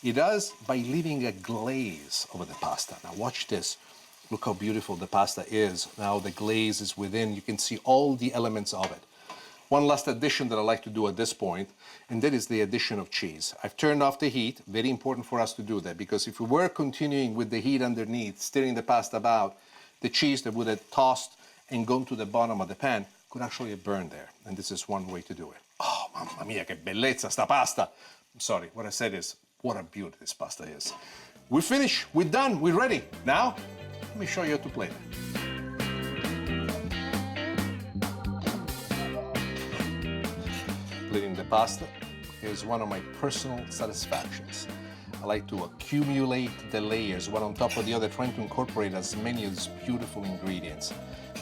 It does by leaving a glaze over the pasta. Now watch this. Look how beautiful the pasta is. Now the glaze is within. You can see all the elements of it. One last addition that I like to do at this point, and that is the addition of cheese. I've turned off the heat. Very important for us to do that, because if we were continuing with the heat underneath, stirring the pasta about, the cheese that would have tossed and gone to the bottom of the pan could actually have burned there. And this is one way to do it. Oh, mamma mia, che bellezza sta pasta. I'm sorry, what I said is, what a beauty this pasta is. We're finished, we're done, we're ready. Now, let me show you how to plate it. Plating the pasta is one of my personal satisfactions. I like to accumulate the layers, one on top of the other, trying to incorporate as many of these beautiful ingredients.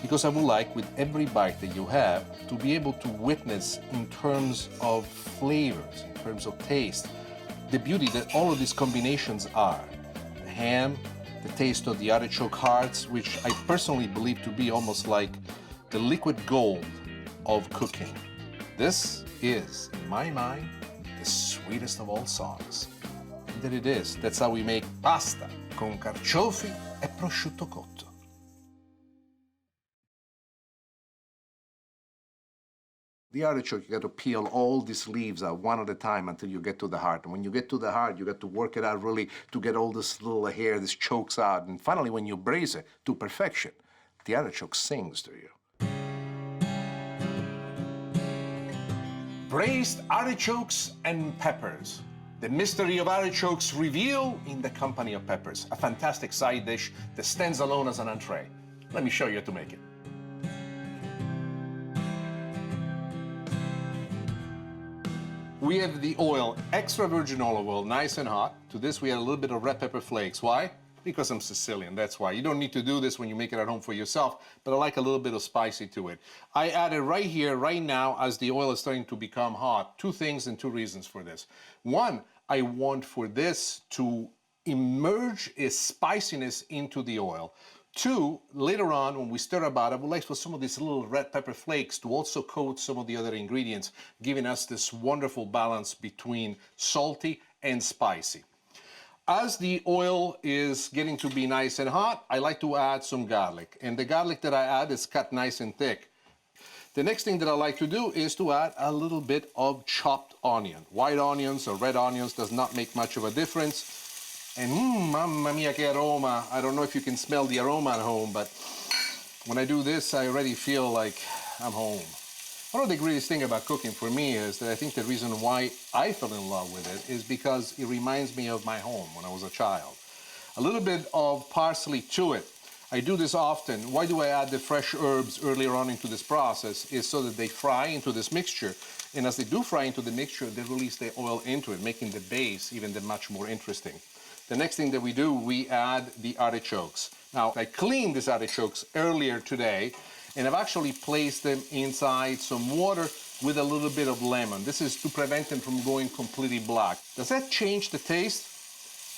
Because I would like, with every bite that you have, to be able to witness in terms of flavors, in terms of taste, the beauty that all of these combinations are. The ham, the taste of the artichoke hearts, which I personally believe to be almost like the liquid gold of cooking. This is, in my mind, the sweetest of all songs. And there it is. That's how we make pasta con carciofi e prosciutto cotto. The artichoke, you got to peel all these leaves out one at a time until you get to the heart. And when you get to the heart, you got to work it out really to get all this little hair, this chokes out. And finally, when you braise it to perfection, the artichoke sings to you. Braised artichokes and peppers. The mystery of artichokes revealed in the company of peppers. A fantastic side dish that stands alone as an entree. Let me show you how to make it. We have the oil, extra virgin olive oil, nice and hot. To this we add a little bit of red pepper flakes. Why? Because I'm Sicilian, that's why. You don't need to do this when you make it at home for yourself, but I like a little bit of spicy to it. I added right here, right now, as the oil is starting to become hot, two things and two reasons for this. One, I want for this to immerse its spiciness into the oil. Two, later on, when we stir about, I would like for some of these little red pepper flakes to also coat some of the other ingredients, giving us this wonderful balance between salty and spicy. As the oil is getting to be nice and hot, I like to add some garlic. And the garlic that I add is cut nice and thick. The next thing that I like to do is to add a little bit of chopped onion. White onions or red onions does not make much of a difference. And mamma mia che aroma. I don't know if you can smell the aroma at home, but when I do this, I already feel like I'm home. One of the greatest things about cooking for me is that I think the reason why I fell in love with it is because it reminds me of my home when I was a child. A little bit of parsley to it. I do this often. Why do I add the fresh herbs earlier on into this process? Is so that they fry into this mixture. And as they do fry into the mixture, they release the oil into it, making the base even much more interesting. The next thing that we do, we add the artichokes. Now, I cleaned these artichokes earlier today, and I've actually placed them inside some water with a little bit of lemon. This is to prevent them from going completely black. Does that change the taste?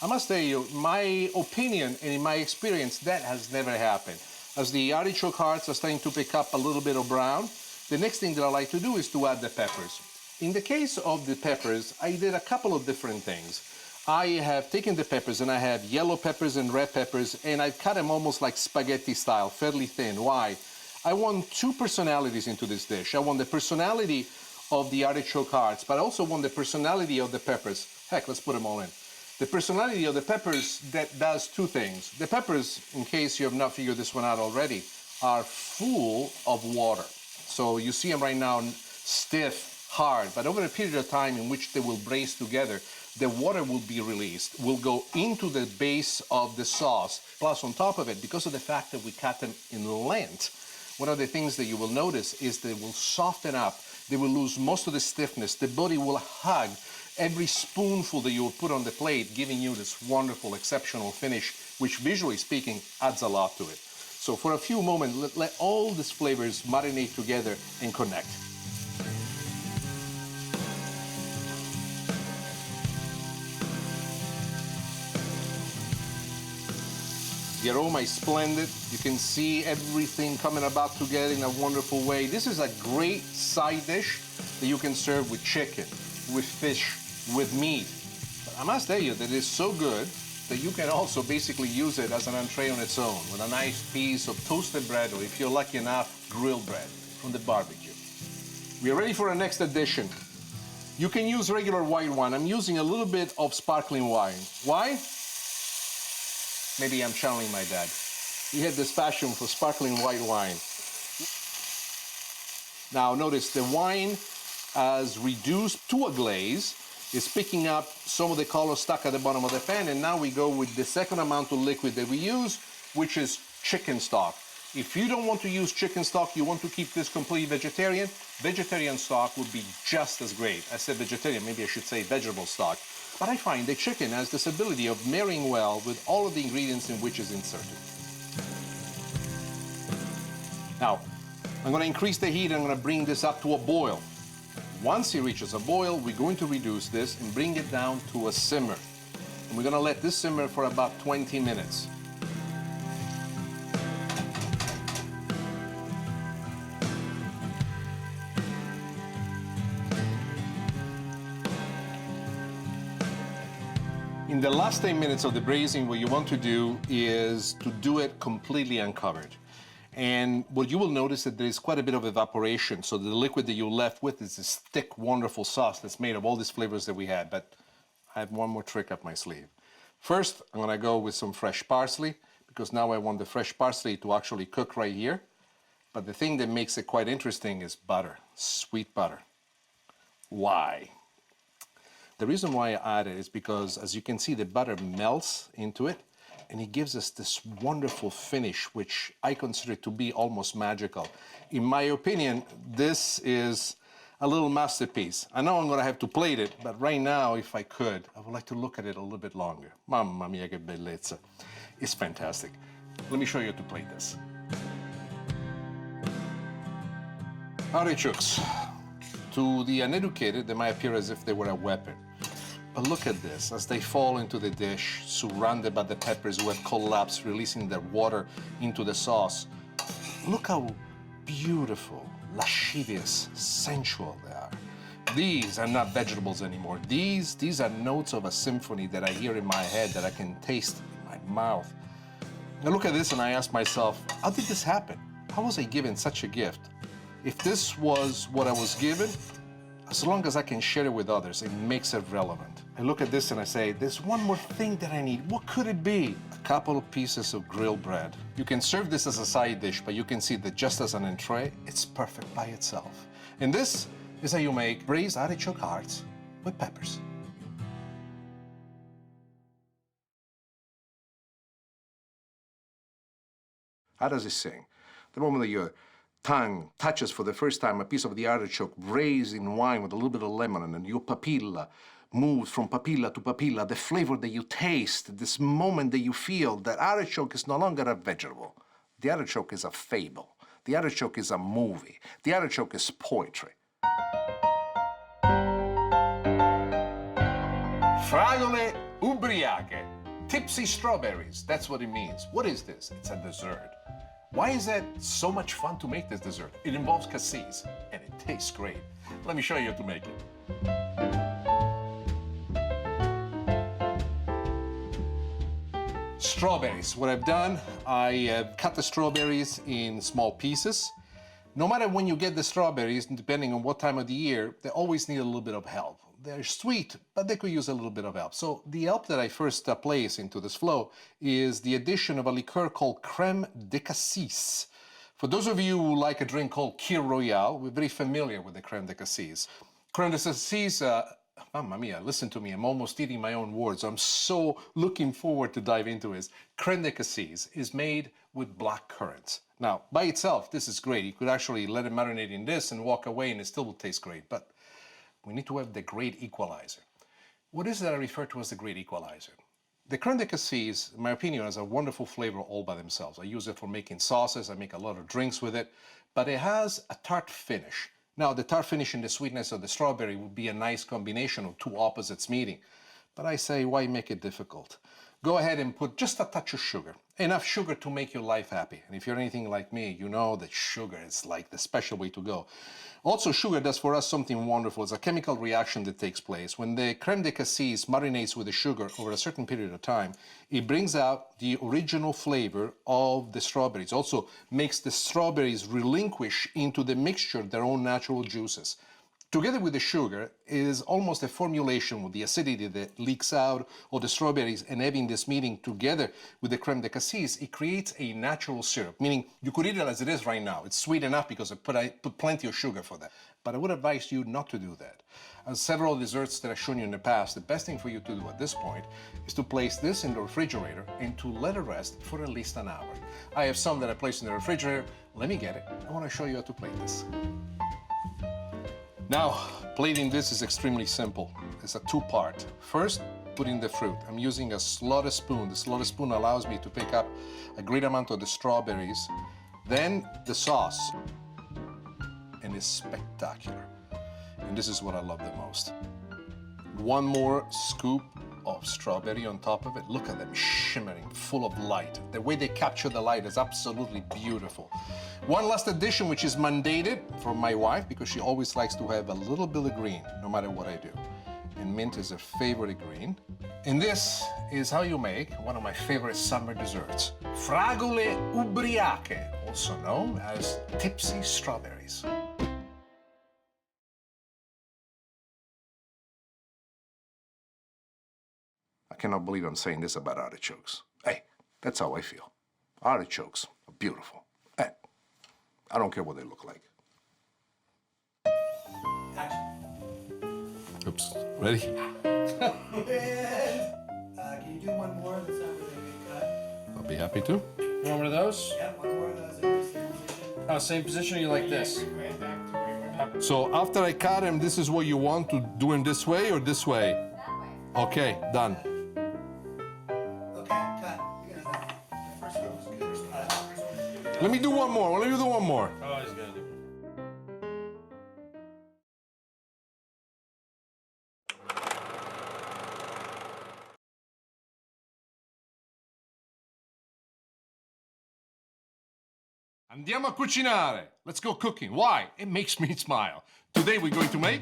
I must tell you, my opinion and in my experience, that has never happened. As the artichoke hearts are starting to pick up a little bit of brown, the next thing that I like to do is to add the peppers. In the case of the peppers, I did a couple of different things. I have taken the peppers and I have yellow peppers and red peppers and I've cut them almost like spaghetti style, fairly thin. Why? I want two personalities into this dish. I want the personality of the artichoke hearts, but I also want the personality of the peppers. Heck, let's put them all in. The personality of the peppers that does two things. The peppers, in case you have not figured this one out already, are full of water. So you see them right now stiff, hard, but over a period of time in which they will braise together, the water will be released, will go into the base of the sauce. Plus, on top of it, because of the fact that we cut them in length, one of the things that you will notice is they will soften up. They will lose most of the stiffness. The body will hug every spoonful that you will put on the plate, giving you this wonderful, exceptional finish, which visually speaking adds a lot to it. So for a few moments, let all these flavors marinate together and connect. The aroma is splendid. You can see everything coming about together in a wonderful way. This is a great side dish that you can serve with chicken, with fish, with meat. But I must tell you that it's so good that you can also basically use it as an entree on its own with a nice piece of toasted bread, or if you're lucky enough, grilled bread from the barbecue. We are ready for our next addition. You can use regular white wine. I'm using a little bit of sparkling wine. Why? Maybe I'm channeling my dad. He had this passion for sparkling white wine. Now notice the wine has reduced to a glaze. It's picking up some of the color stuck at the bottom of the pan, and now we go with the second amount of liquid that we use, which is chicken stock. If you don't want to use chicken stock, you want to keep this completely vegetarian, vegetarian stock would be just as great. I said vegetarian, maybe I should say vegetable stock. But I find the chicken has this ability of marrying well with all of the ingredients in which is inserted. Now, I'm going to increase the heat and I'm going to bring this up to a boil. Once it reaches a boil, we're going to reduce this and bring it down to a simmer. And we're going to let this simmer for about 20 minutes. In the last 10 minutes of the braising, what you want to do is to do it completely uncovered. And what you will notice that there is quite a bit of evaporation, so the liquid that you're left with is this thick, wonderful sauce that's made of all these flavors that we had. But I have one more trick up my sleeve. First, I'm gonna go with some fresh parsley, because now I want the fresh parsley to actually cook right here. But the thing that makes it quite interesting is butter, sweet butter. Why? The reason why I add it is because, as you can see, the butter melts into it, and it gives us this wonderful finish, which I consider to be almost magical. In my opinion, this is a little masterpiece. I know I'm gonna have to plate it, but right now, if I could, I would like to look at it a little bit longer. Mamma mia, che bellezza. It's fantastic. Let me show you how to plate this. Artichokes. To the uneducated, they might appear as if they were a weapon. But look at this, as they fall into the dish, surrounded by the peppers who have collapsed, releasing their water into the sauce. Look how beautiful, lascivious, sensual they are. These are not vegetables anymore. These are notes of a symphony that I hear in my head, that I can taste in my mouth. I look at this and I ask myself, how did this happen? How was I given such a gift? If this was what I was given, as long as I can share it with others, it makes it relevant. I look at this and I say, there's one more thing that I need. What could it be? A couple of pieces of grilled bread. You can serve this as a side dish, but you can see that just as an entree, it's perfect by itself. And this is how you make braised artichoke hearts with peppers. How does it sing? The moment that your tongue touches for the first time a piece of the artichoke braised in wine with a little bit of lemon, and your papilla moves from papilla to papilla, the flavor that you taste, this moment that you feel that artichoke is no longer a vegetable. The artichoke is a fable. The artichoke is a movie. The artichoke is poetry. Fragole ubriache. Tipsy strawberries, that's what it means. What is this? It's a dessert. Why is that so much fun to make this dessert? It involves cassis, and it tastes great. Let me show you how to make it. Strawberries. What I've done, I have cut the strawberries in small pieces. No matter when you get the strawberries, depending on what time of the year, they always need a little bit of help. They're sweet, but they could use a little bit of help. So the help that I first place into this flow is the addition of a liqueur called crème de cassis. For those of you who like a drink called Kir Royale, we're very familiar with the crème de cassis. Crème de cassis, mamma mia, listen to me, I'm almost eating my own words. I'm so looking forward to dive into it. Crème de cassis is made with black currants. Now, by itself, this is great. You could actually let it marinate in this and walk away and it still will taste great. But we need to have the great equalizer. What is that I refer to as the great equalizer? The crème de cassis, in my opinion, has a wonderful flavor all by themselves. I use it for making sauces, I make a lot of drinks with it, but it has a tart finish. Now, the tart finish and the sweetness of the strawberry would be a nice combination of two opposites meeting. But I say, why make it difficult? Go ahead and put just a touch of sugar, enough sugar to make your life happy. And if you're anything like me, you know that sugar is like the special way to go. Also, sugar does for us something wonderful. It's a chemical reaction that takes place. When the crème de cassis marinates with the sugar over a certain period of time, it brings out the original flavor of the strawberries. Also makes the strawberries relinquish into the mixture their own natural juices. Together with the sugar is almost a formulation with the acidity that leaks out of the strawberries, and having this meeting together with the crème de cassis, it creates a natural syrup, meaning you could eat it as it is right now. It's sweet enough because I put plenty of sugar for that. But I would advise you not to do that. As several desserts that I've shown you in the past, the best thing for you to do at this point is to place this in the refrigerator and to let it rest for at least an hour. I have some that I placed in the refrigerator. Let me get it. I want to show you how to plate this. Now, plating this is extremely simple. It's a two-part. First, put in the fruit. I'm using a slaughter spoon. The slaughter spoon allows me to pick up a great amount of the strawberries. Then the sauce. And it's spectacular. And this is what I love the most. One more scoop of strawberry on top of it. Look at them shimmering, full of light. The way they capture the light is absolutely beautiful. One last addition, which is mandated for my wife, because she always likes to have a little bit of green, no matter what I do. and mint is their favorite green. And this is how you make one of my favorite summer desserts, fragole ubriache, also known as tipsy strawberries. I cannot believe I'm saying this about artichokes. Hey, that's how I feel. Artichokes are beautiful. Hey, I don't care what they look like. Oops, ready? Can you do one more? That's not really a big cut. I'll be happy to. You want one of those? Yeah, one more of those in the same position. Oh, same position or you like this? So after I cut him, this is what you want to do him this way or this way? That way. Okay, done. Okay, cut. You're gonna have the first one was good. First one was good. Let me do one more. Let me do one more. Oh, he's gonna do. Andiamo a cucinare. Let's go cooking. Why? It makes me smile. Today we're going to make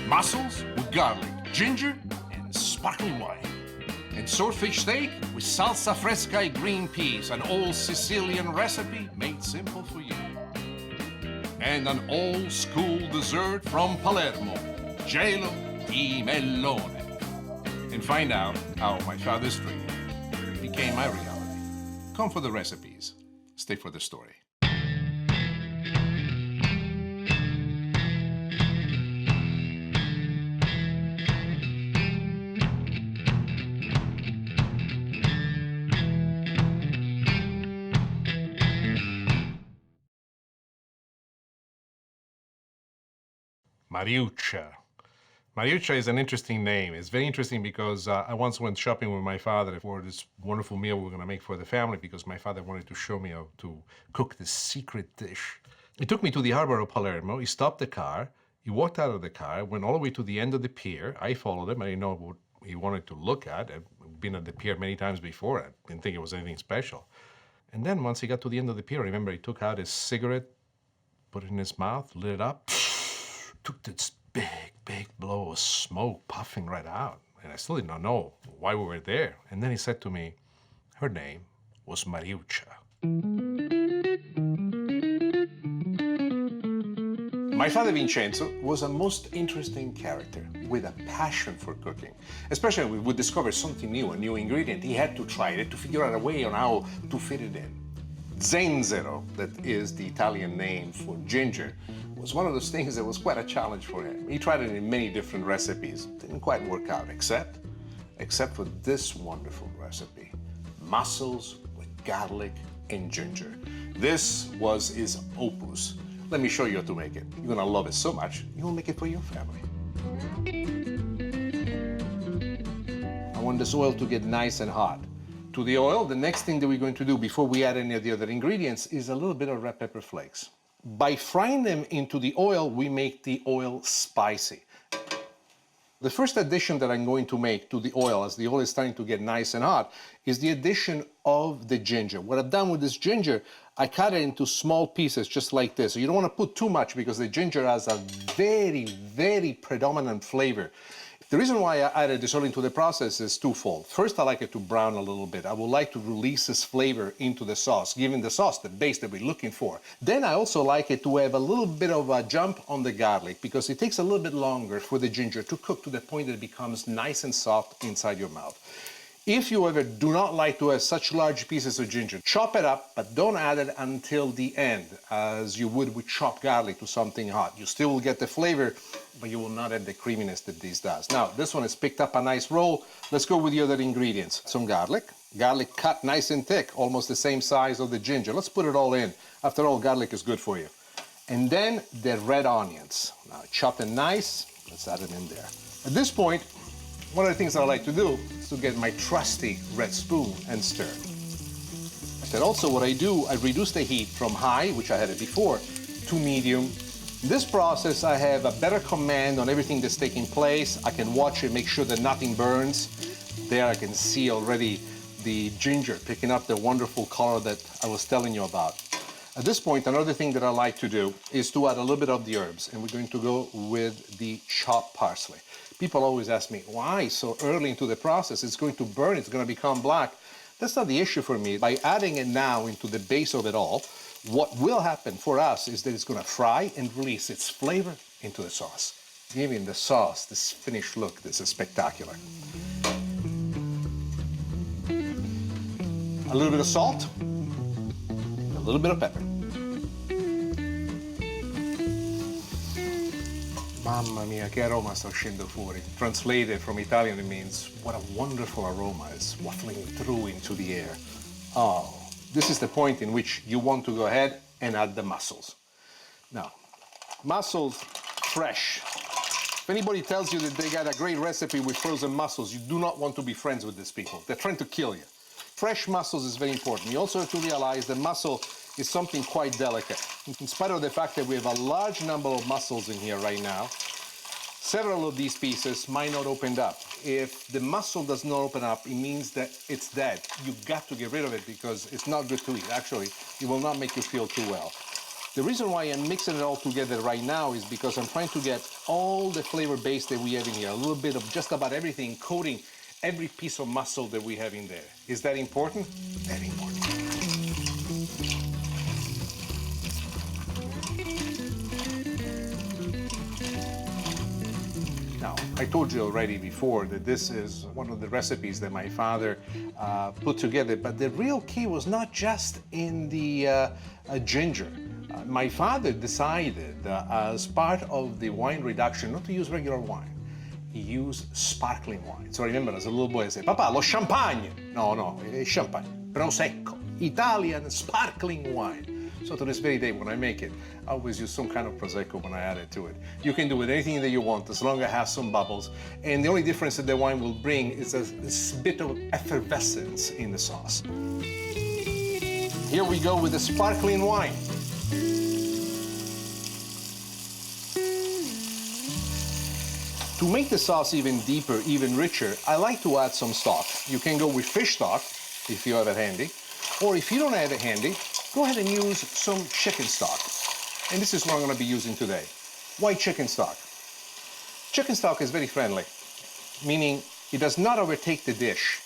mussels with garlic, ginger, and sparkling wine. And swordfish steak with salsa fresca and green peas, an old Sicilian recipe made simple for you. And an old school dessert from Palermo, gelo di melone. And find out how my father's dream became my reality. Come for the recipes. Stay for the story. Mariuccia. Mariuccia is an interesting name. It's very interesting because I once went shopping with my father for this wonderful meal we were going to make for the family because my father wanted to show me how to cook this secret dish. He took me to the harbor of Palermo. He stopped the car. He walked out of the car, went all the way to the end of the pier. I followed him. I didn't know what he wanted to look at. I've been at the pier many times before. I didn't think it was anything special. And then once he got to the end of the pier, I remember he took out his cigarette, put it in his mouth, lit it up, took this big blow of smoke puffing right out. And I still did not know why we were there. And then he said to me, her name was Mariuccia. My father Vincenzo was a most interesting character with a passion for cooking. Especially when we would discover something new, a new ingredient, he had to try it to figure out a way on how to fit it in. Zenzero, that is the Italian name for ginger, was one of those things that was quite a challenge for him. He tried it in many different recipes. Didn't quite work out, except for this wonderful recipe. Mussels with garlic and ginger. This was his opus. Let me show you how to make it. You're gonna love it so much, you'll make it for your family. I want this oil to get nice and hot. To the oil, the next thing that we're going to do before we add any of the other ingredients is a little bit of red pepper flakes. By frying them into the oil, we make the oil spicy. The first addition that I'm going to make to the oil, as the oil is starting to get nice and hot, is the addition of the ginger. What I've done with this ginger, I cut it into small pieces just like this. So you don't want to put too much because the ginger has a very predominant flavor. The reason why I added this oil into the process is twofold. First, I like it to brown a little bit. I would like to release this flavor into the sauce, giving the sauce the base that we're looking for. Then I also like it to have a little bit of a jump on the garlic because it takes a little bit longer for the ginger to cook to the point that it becomes nice and soft inside your mouth. If you ever do not like to have such large pieces of ginger, chop it up, but don't add it until the end, as you would with chopped garlic to something hot. You still will get the flavor, but you will not have the creaminess that this does. Now, this one has picked up a nice roll. Let's go with the other ingredients. Some garlic. Garlic cut nice and thick, almost the same size of the ginger. Let's put it all in. After all, garlic is good for you. And then the red onions. Now, chop them nice. Let's add them in there. At this point, one of the things that I like to do is to get my trusty red spoon and stir. Then also what I do, I reduce the heat from high, which I had it before, to medium. In this process, I have a better command on everything that's taking place. I can watch it, make sure that nothing burns. There I can see already the ginger picking up the wonderful color that I was telling you about. At this point, another thing that I like to do is to add a little bit of the herbs, and we're going to go with the chopped parsley. People always ask me, why so early into the process? It's going to burn, it's going to become black. That's not the issue for me. By adding it now into the base of it all, what will happen for us is that it's going to fry and release its flavor into the sauce, giving the sauce this finished look. This is spectacular. A little bit of salt, a little bit of pepper. Mamma mia, che aroma sta uscendo fuori. Translated from Italian, it means, what a wonderful aroma is waffling through into the air. Oh, this is the point in which you want to go ahead and add the mussels. Now, mussels fresh. If anybody tells you that they got a great recipe with frozen mussels, you do not want to be friends with these people. They're trying to kill you. Fresh mussels is very important. You also have to realize that mussel is something quite delicate. In spite of the fact that we have a large number of mussels in here right now, several of these pieces might not open up. If the mussel does not open up, it means that it's dead. You've got to get rid of it because it's not good to eat. Actually, it will not make you feel too well. The reason why I'm mixing it all together right now is because I'm trying to get all the flavor base that we have in here, a little bit of just about everything, coating every piece of mussel that we have in there. Is that important? Very important. Now, I told you already before that this is one of the recipes that my father put together, but the real key was not just in the ginger. My father decided as part of the wine reduction not to use regular wine. He used sparkling wine. So I remember as a little boy I said, Papa, lo champagne. No, è champagne, prosecco, Italian sparkling wine. So to this very day, when I make it, I always use some kind of prosecco when I add it to it. You can do it anything that you want, as long as it has some bubbles. And the only difference that the wine will bring is a bit of effervescence in the sauce. Here we go with the sparkling wine. To make the sauce even deeper, even richer, I like to add some stock. You can go with fish stock, if you have it handy, or if you don't have it handy, go ahead and use some chicken stock. And this is what I'm going to be using today. Why chicken stock? Chicken stock is very friendly, meaning it does not overtake the dish.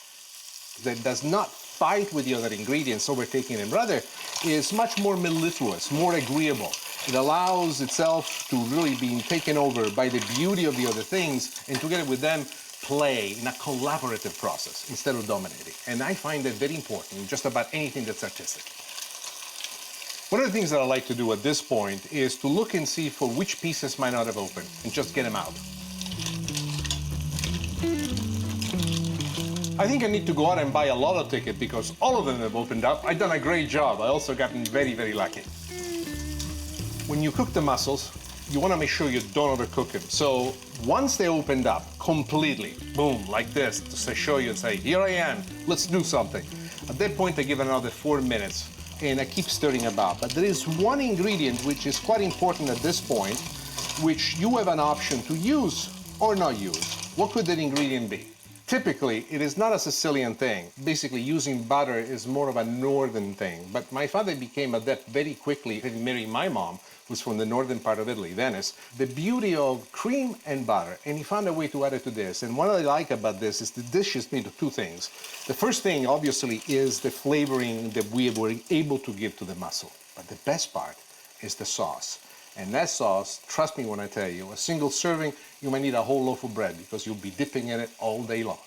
That does not fight with the other ingredients, overtaking them. Rather, is much more mellifluous, more agreeable. It allows itself to really be taken over by the beauty of the other things, and together with them, play in a collaborative process instead of dominating. And I find that very important in just about anything that's artistic. One of the things that I like to do at this point is to look and see for which pieces might not have opened and just get them out. I think I need to go out and buy a lotto ticket because all of them have opened up. I've done a great job. I also gotten very, very lucky. When you cook the mussels, you want to make sure you don't overcook them. So once they opened up completely, boom, like this, to show you and say, here I am, let's do something. At that point, I give it another 4 minutes and I keep stirring about. But there is one ingredient which is quite important at this point, which you have an option to use or not use. What could that ingredient be? Typically, it is not a Sicilian thing. Basically, using butter is more of a northern thing. But my father became adept very quickly, having married my mom, who's from the northern part of Italy, Venice, the beauty of cream and butter. And he found a way to add it to this. And what I like about this is the dish is made of two things. The first thing, obviously, is the flavoring that we were able to give to the mussel. But the best part is the sauce. And that sauce, trust me when I tell you, a single serving, you might need a whole loaf of bread because you'll be dipping in it all day long.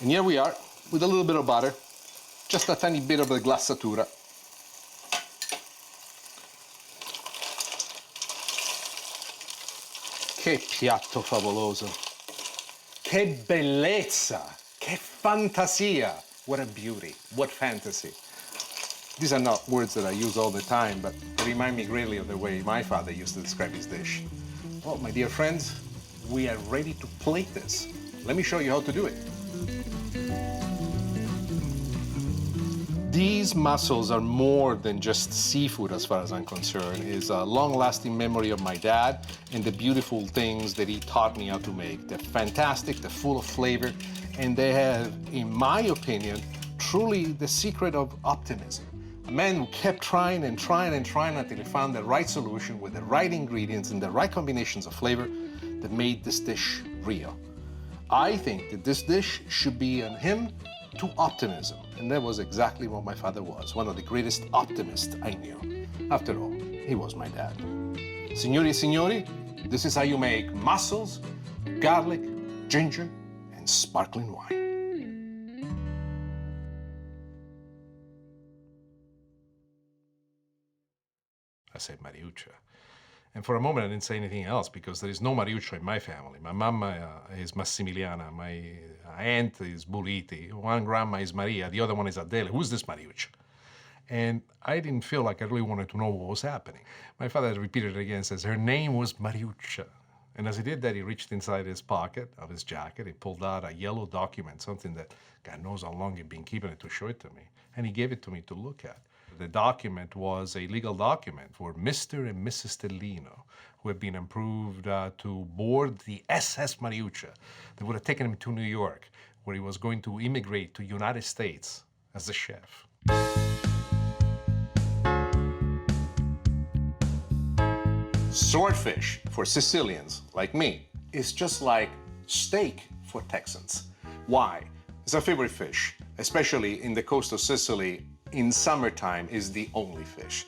And here we are with a little bit of butter, just a tiny bit of the glassatura. Che piatto favoloso! Che bellezza! Che fantasia! What a beauty! What fantasy! These are not words that I use all the time, but they remind me greatly of the way my father used to describe his dish. Well, my dear friends, we are ready to plate this. Let me show you how to do it. These mussels are more than just seafood as far as I'm concerned. It's a long-lasting memory of my dad and the beautiful things that he taught me how to make. They're fantastic, they're full of flavor, and they have, in my opinion, truly the secret of optimism. A man who kept trying and trying and trying until he found the right solution with the right ingredients and the right combinations of flavor that made this dish real. I think that this dish should be an hymn to optimism, and that was exactly what my father was, one of the greatest optimists I knew. After all, he was my dad. Signori e signori, this is how you make mussels, garlic, ginger, and sparkling wine. I said Mariuccia. And for a moment, I didn't say anything else because there is no Mariuccia in my family. My mama is Massimiliana, my aunt is Buriti, one grandma is Maria, the other one is Adele. Who's this Mariuccia? And I didn't feel like I really wanted to know what was happening. My father repeated it again and says, her name was Mariuccia. And as he did that, he reached inside his pocket of his jacket, he pulled out a yellow document, something that God knows how long he'd been keeping it to show it to me. And he gave it to me to look at. The document was a legal document for Mr. and Mrs. Stellino, who had been approved to board the SS Mariuccia that would have taken him to New York, where he was going to immigrate to United States as a chef. Swordfish for Sicilians like me is just like steak for Texans. Why? It's our favorite fish, especially in the coast of Sicily. In summertime is the only fish.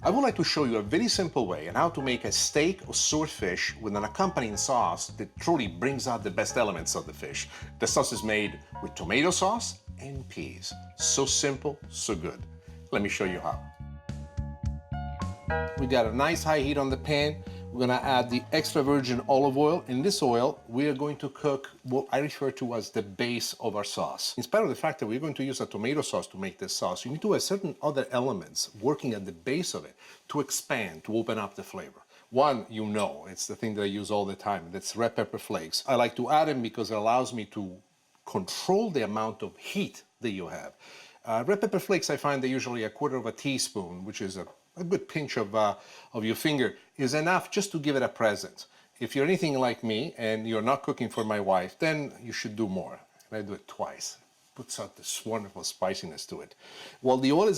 I would like to show you a very simple way on how to make a steak of swordfish with an accompanying sauce that truly brings out the best elements of the fish. The sauce is made with tomato sauce and peas. So simple, so good. Let me show you how. We got a nice high heat on the pan. We're gonna add the extra virgin olive oil. In this oil, we are going to cook what I refer to as the base of our sauce. In spite of the fact that we're going to use a tomato sauce to make this sauce, you need to have certain other elements working at the base of it to expand, to open up the flavor. One, you know, it's the thing that I use all the time, that's red pepper flakes. I like to add them because it allows me to control the amount of heat that you have. Red pepper flakes, I find they're usually a quarter of a teaspoon, which is a good pinch of your finger, is enough just to give it a presence. If you're anything like me and you're not cooking for my wife, then you should do more. And I do it twice. Puts out this wonderful spiciness to it. While the oil is